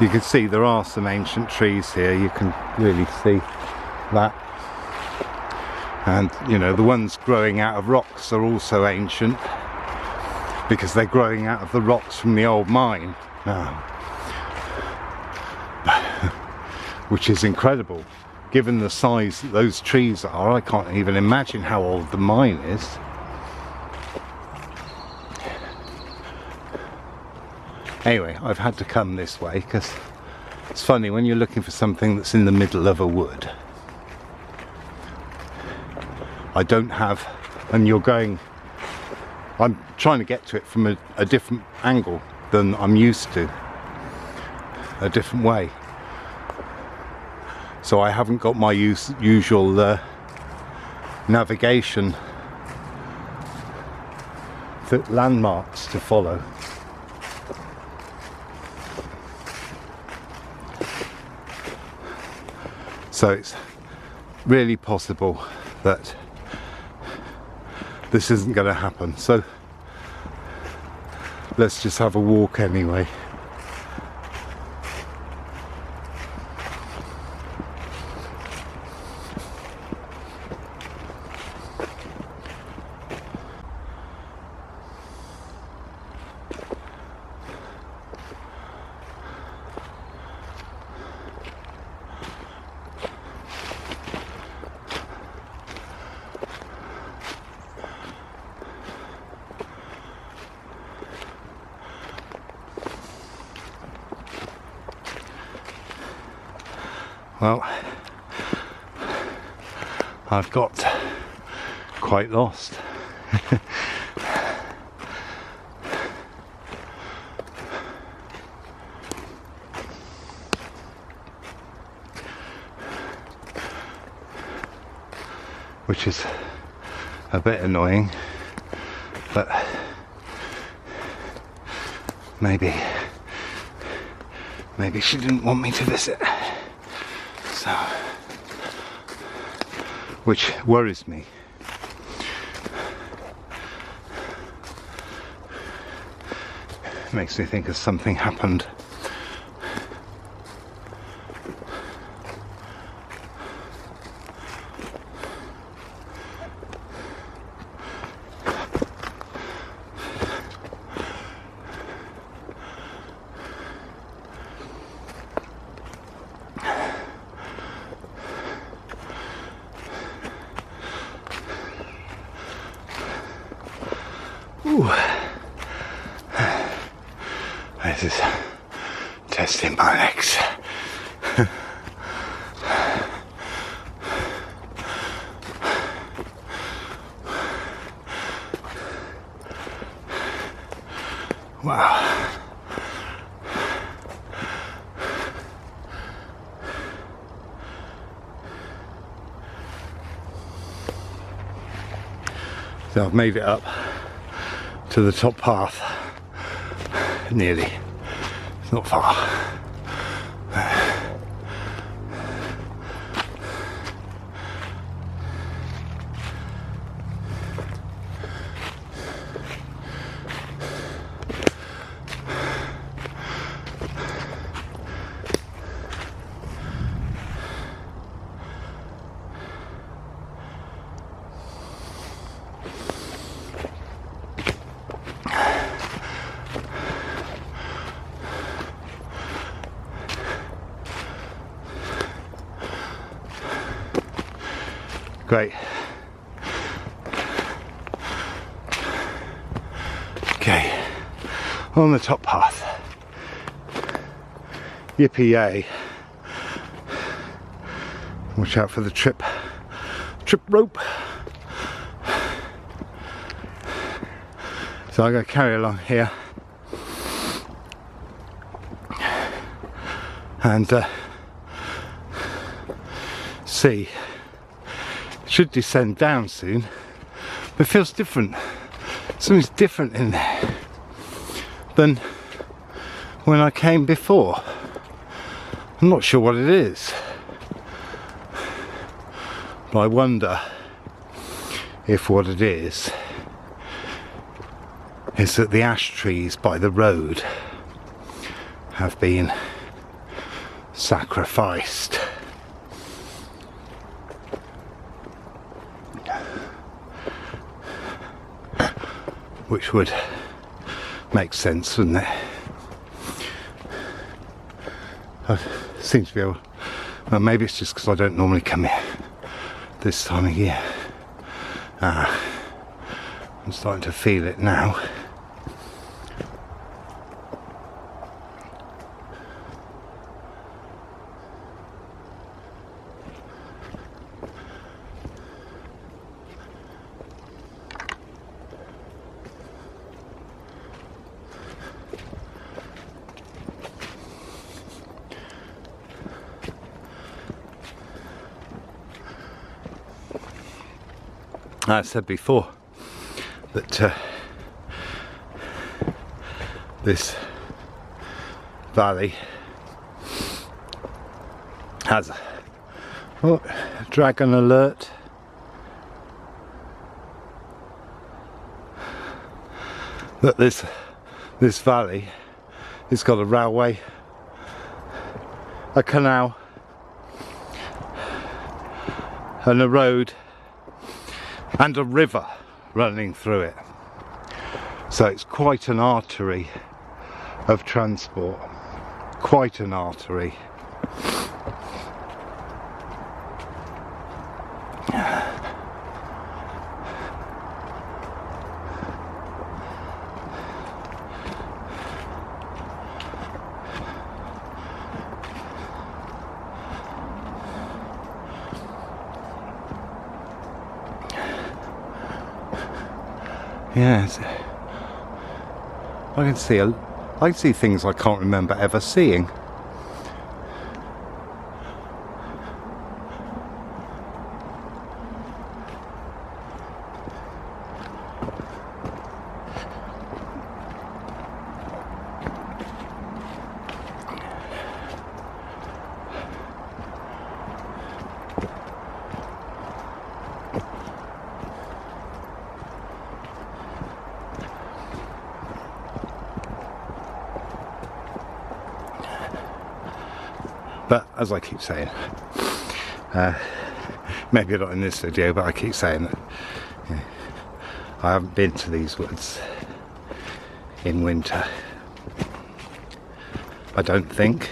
You can see there are some ancient trees here. You can really see that. And you know, the ones growing out of rocks are also ancient because they're growing out of the rocks from the old mine, which is incredible given the size that those trees are. I can't even imagine how old the mine is. Anyway, I've had to come this way because it's funny when you're looking for something that's in the middle of a wood. I don't have, and you're going, I'm trying to get to it from a different angle than I'm used to. a different way. So I haven't got my usual navigation landmarks to follow. So it's really possible that this isn't going to happen. So let's just have a walk anyway. Well, I've got quite lost. Which is a bit annoying, but maybe she didn't want me to visit. So, which worries me. Makes me think of something happened. Ooh. This is testing my legs. Wow. So I've made it up to the top path, nearly. It's not far. Great. Okay, on the top path. Yippee-yay. Watch out for the trip rope. So I'm going to carry along here and see. Should descend down soon, but it feels different. Something's different in there than when I came before. I'm not sure what it is, but I wonder if what it is that the ash trees by the road have been sacrificed. Which would make sense, wouldn't it? I seem to be able... Well, maybe it's just because I don't normally come here this time of year. I'm starting to feel it now. I said before that this valley has dragon alert. That this valley, it's got a railway, a canal, and a road, and a river running through it. So it's quite an artery of transport, quite an artery. Yes, I can see things I can't remember ever seeing. But as I keep saying, maybe not in this video, but I keep saying that I haven't been to these woods in winter. I don't think.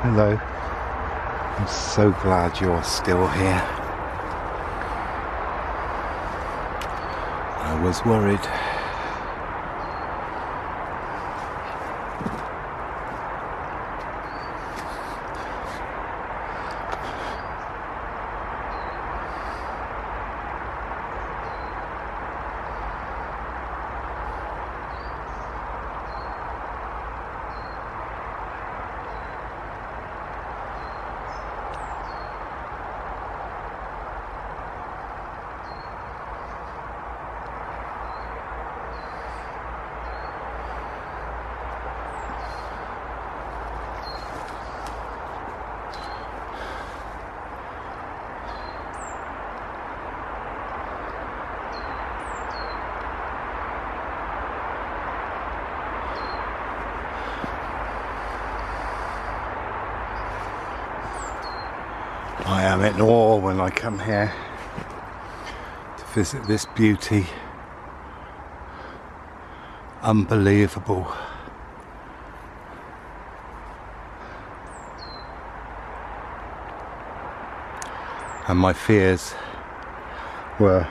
Hello. I'm so glad you're still here. I was worried. I am in awe when I come here to visit this beauty. Unbelievable. And my fears were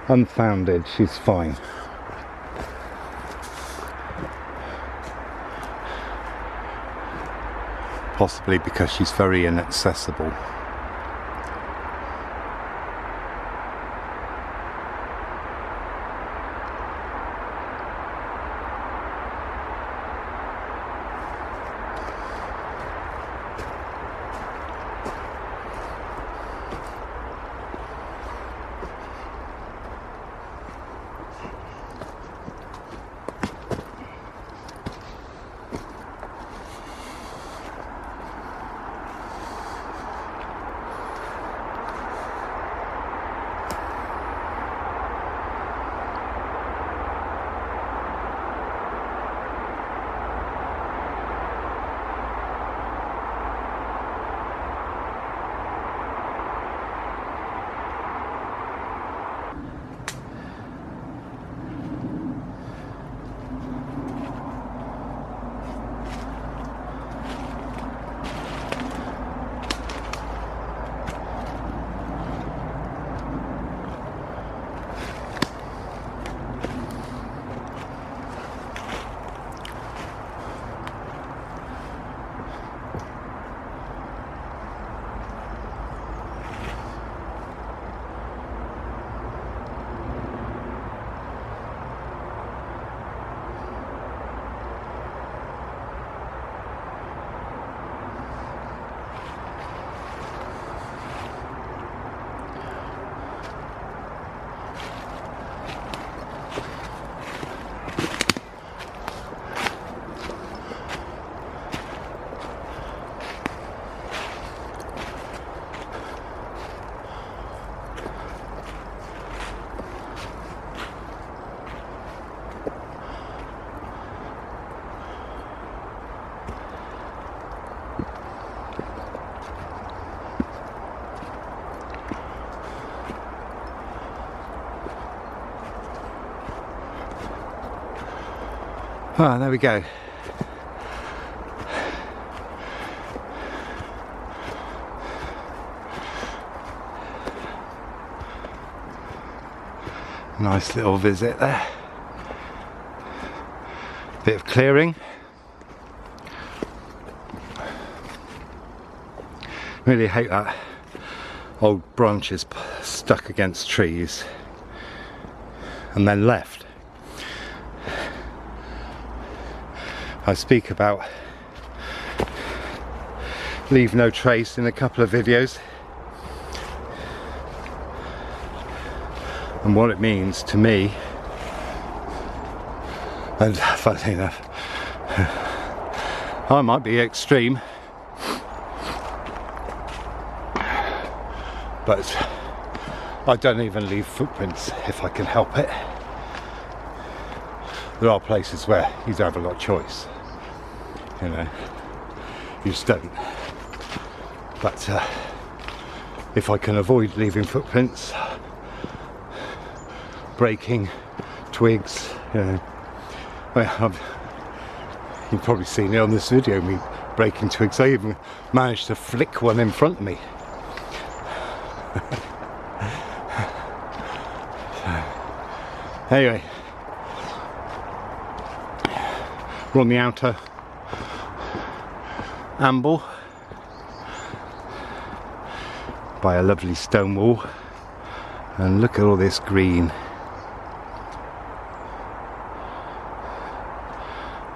unfounded. She's fine. Possibly because she's very inaccessible. Ah, there we go. Nice little visit there. Bit of clearing. Really hate that old branches stuck against trees and then left. I speak about leave no trace in a couple of videos, and what it means to me, and funnily enough, I might be extreme, but I don't even leave footprints if I can help it. There are places where you don't have a lot of choice, you know, you just don't. But if I can avoid leaving footprints, breaking twigs, you know, You've probably seen it on this video, me breaking twigs. I even managed to flick one in front of me. Anyway, we're on the outer amble by a lovely stone wall, and look at all this green.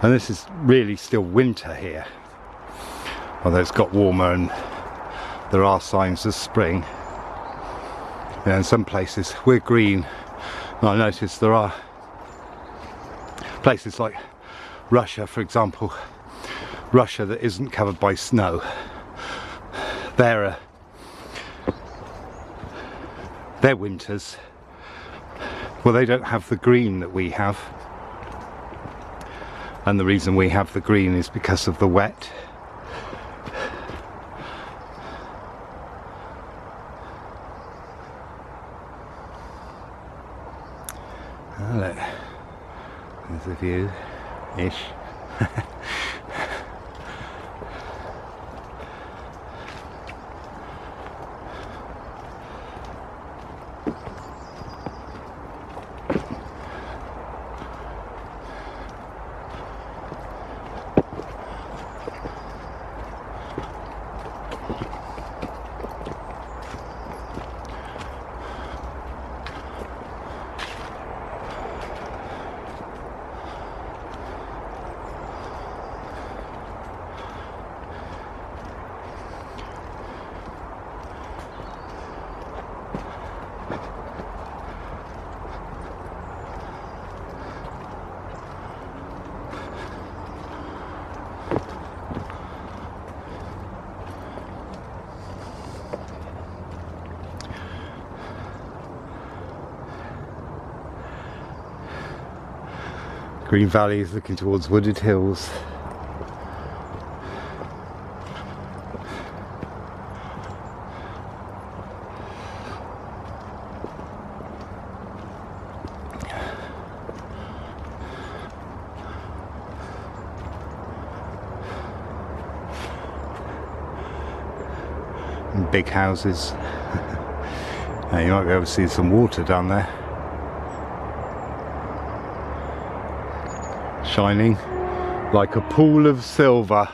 And this is really still winter here, although it's got warmer and there are signs of spring. You know, in some places we're green, and I noticed there are places like Russia, for example, Russia that isn't covered by snow. Their winters, well, they don't have the green that we have. And the reason we have the green is because of the wet. Oh, look, there's a view-ish. Green valleys looking towards wooded hills. And big houses. Now you might be able to see some water down there. Shining like a pool of silver.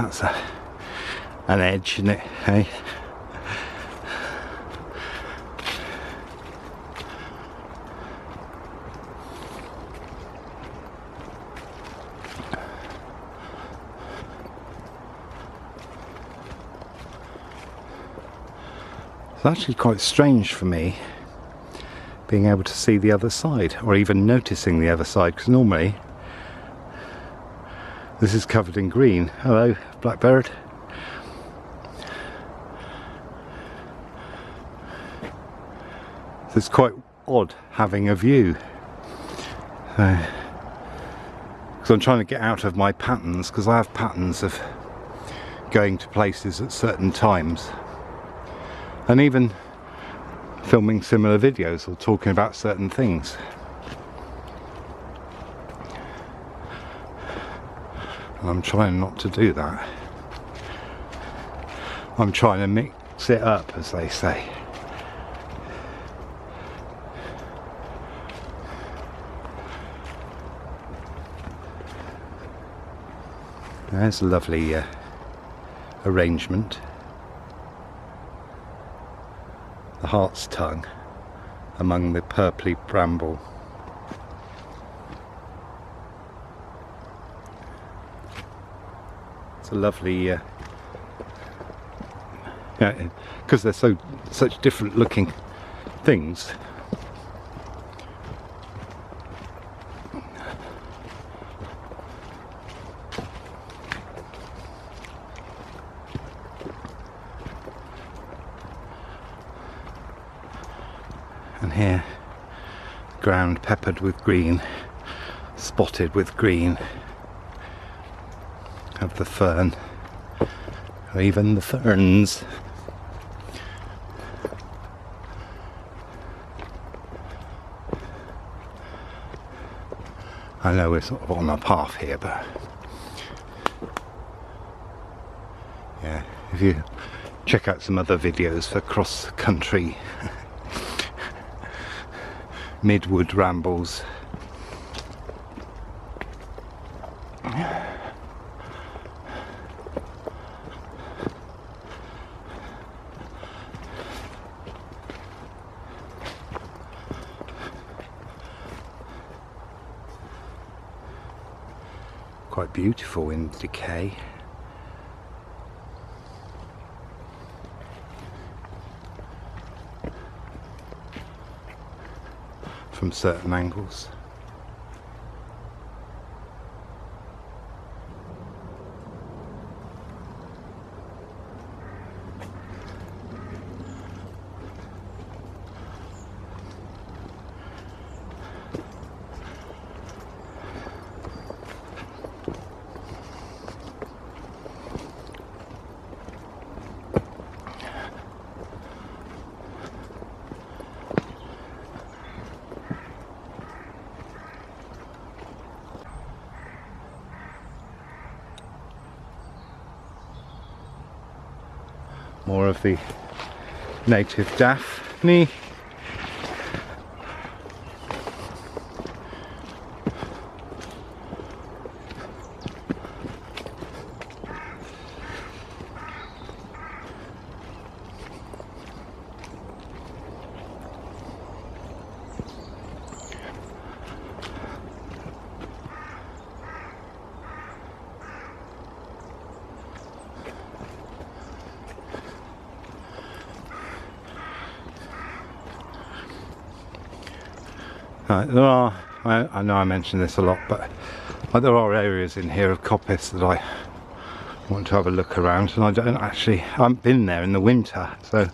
That's an edge, isn't it? Hey? It's actually quite strange for me being able to see the other side, or even noticing the other side, because normally this is covered in green. Hello, blackbird. So it's quite odd having a view. Because I'm trying to get out of my patterns, because I have patterns of going to places at certain times. And even filming similar videos or talking about certain things. I'm trying not to do that. I'm trying to mix it up, as they say. There's a lovely arrangement. The hart's tongue. among the purpley bramble. It's a lovely, yeah, because they're such different looking things. And here, ground peppered with green, spotted with green of the fern, or even the ferns. I know we're sort of on a path here, but yeah, if you check out some other videos for cross-country midwood rambles, quite beautiful in decay. From certain angles. More of the native daphne. There are, I know I mention this a lot, but there are areas in here of coppice that I want to have a look around, and I haven't been there in the winter, so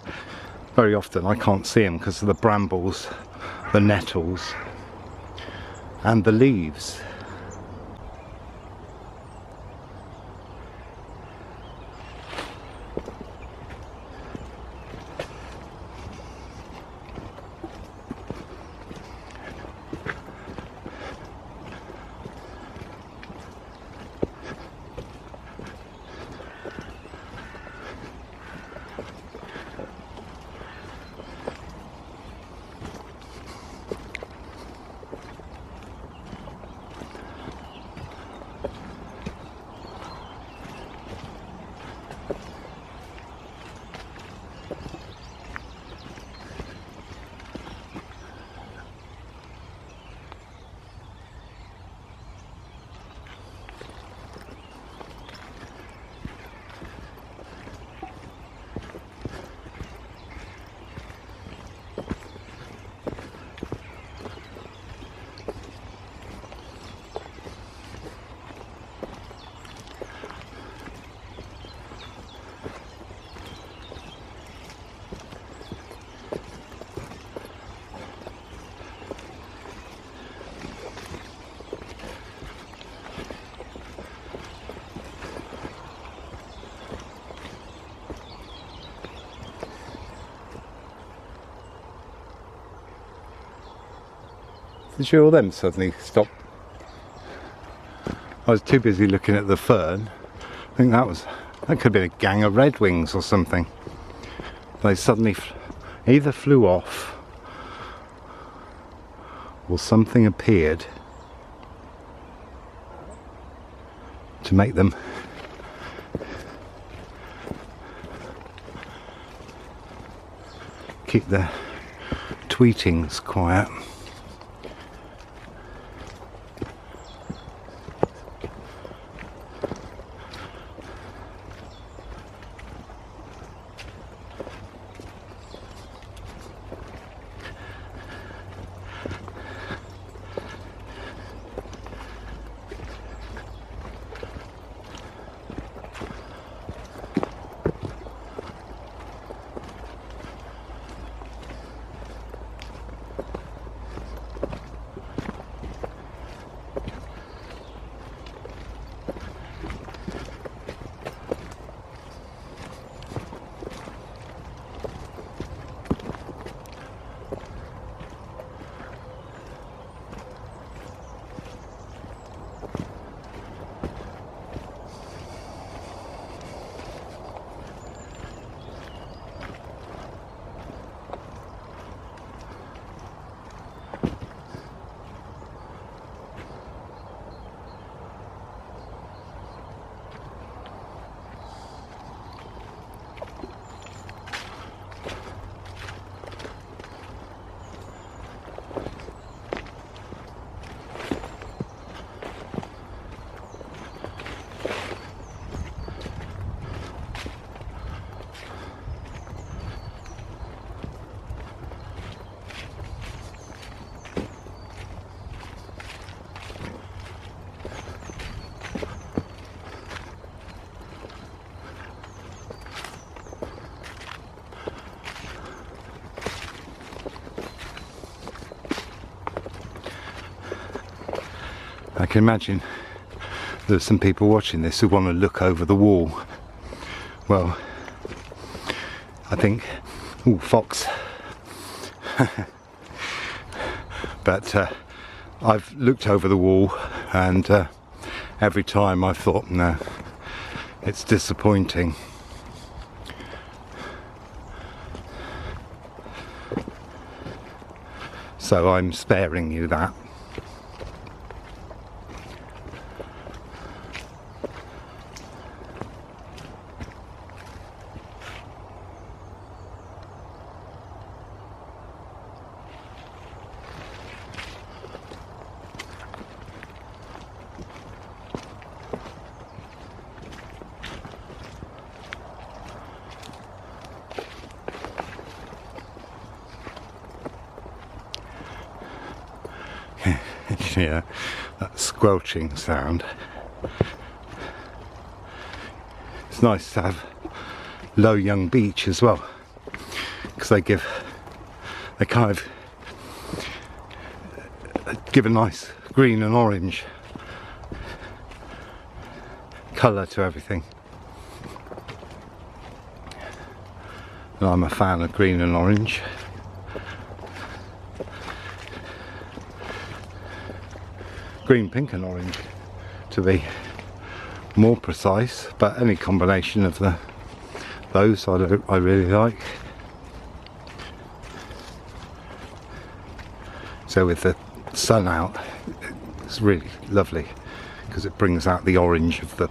very often I can't see them because of the brambles, the nettles and the leaves. Did you all them suddenly stop? I was too busy looking at the fern. I think that could have been a gang of redwings or something. They suddenly either flew off or something appeared to make them keep their tweeting's quiet. I can imagine there's some people watching this who want to look over the wall. Well, I think, ooh, fox. But I've looked over the wall, and every time I've thought, no, it's disappointing. So I'm sparing you that. Yeah, that squelching sound. It's nice to have low young beech as well, because they kind of give a nice green and orange colour to everything. And I'm a fan of green and orange. Green, pink and orange to be more precise, but any combination of those I really like. So with the sun out, it's really lovely because it brings out the orange of the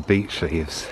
beech leaves.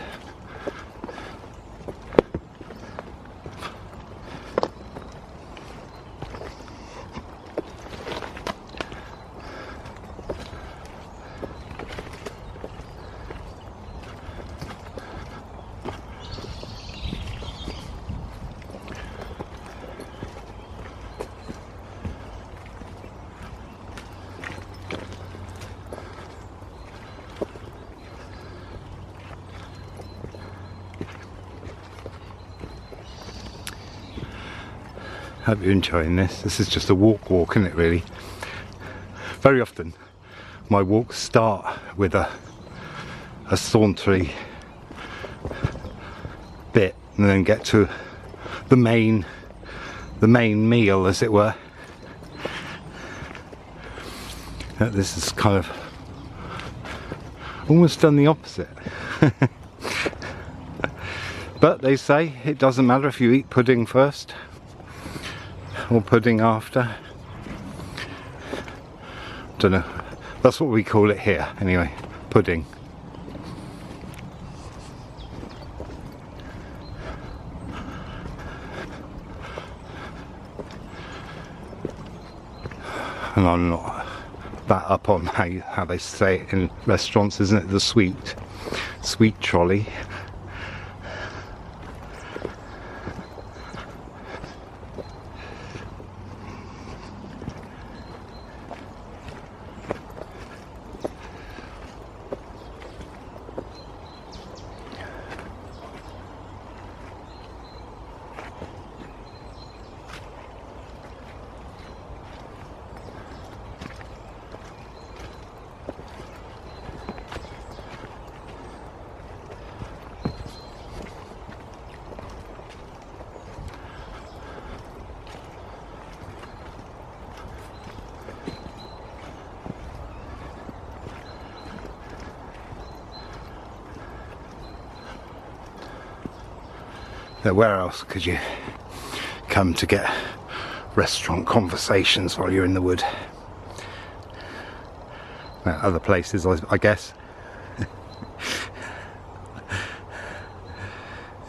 Hope you're enjoying this. This is just a walk, isn't it, really? Very often my walks start with a sauntery bit and then get to the main meal, as it were. This is kind of almost done the opposite. But they say it doesn't matter if you eat pudding first or pudding after. Don't know. That's what we call it here, anyway. Pudding. and I'm not that up on how they say it in restaurants, isn't it? The sweet trolley. Now, where else could you come to get restaurant conversations while you're in the wood? Well, other places, I guess.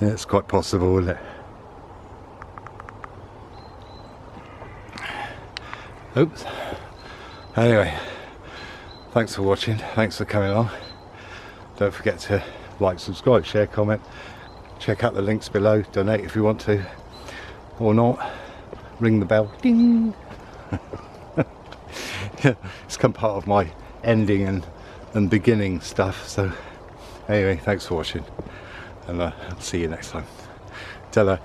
Yeah, it's quite possible, isn't it? Oops. Anyway, thanks for watching. Thanks for coming along. Don't forget to like, subscribe, share, comment. Check out the links below. Donate if you want to, or not. Ring the bell. Ding. Yeah, it's become part of my ending and beginning stuff. So anyway, thanks for watching, and I'll see you next time. Ta-ra.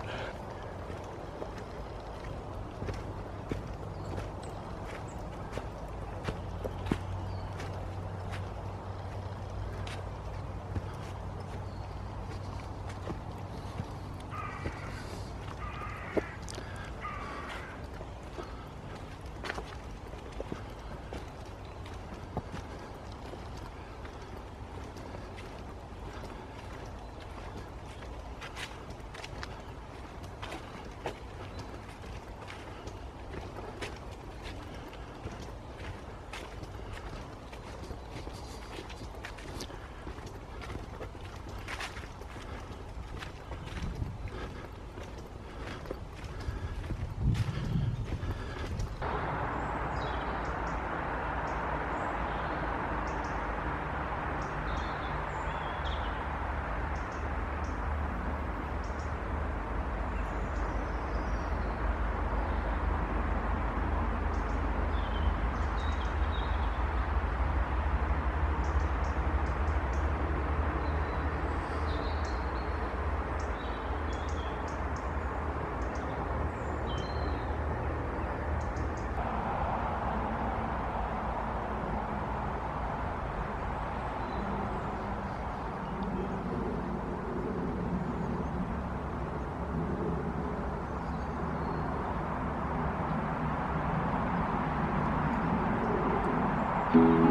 Thank you.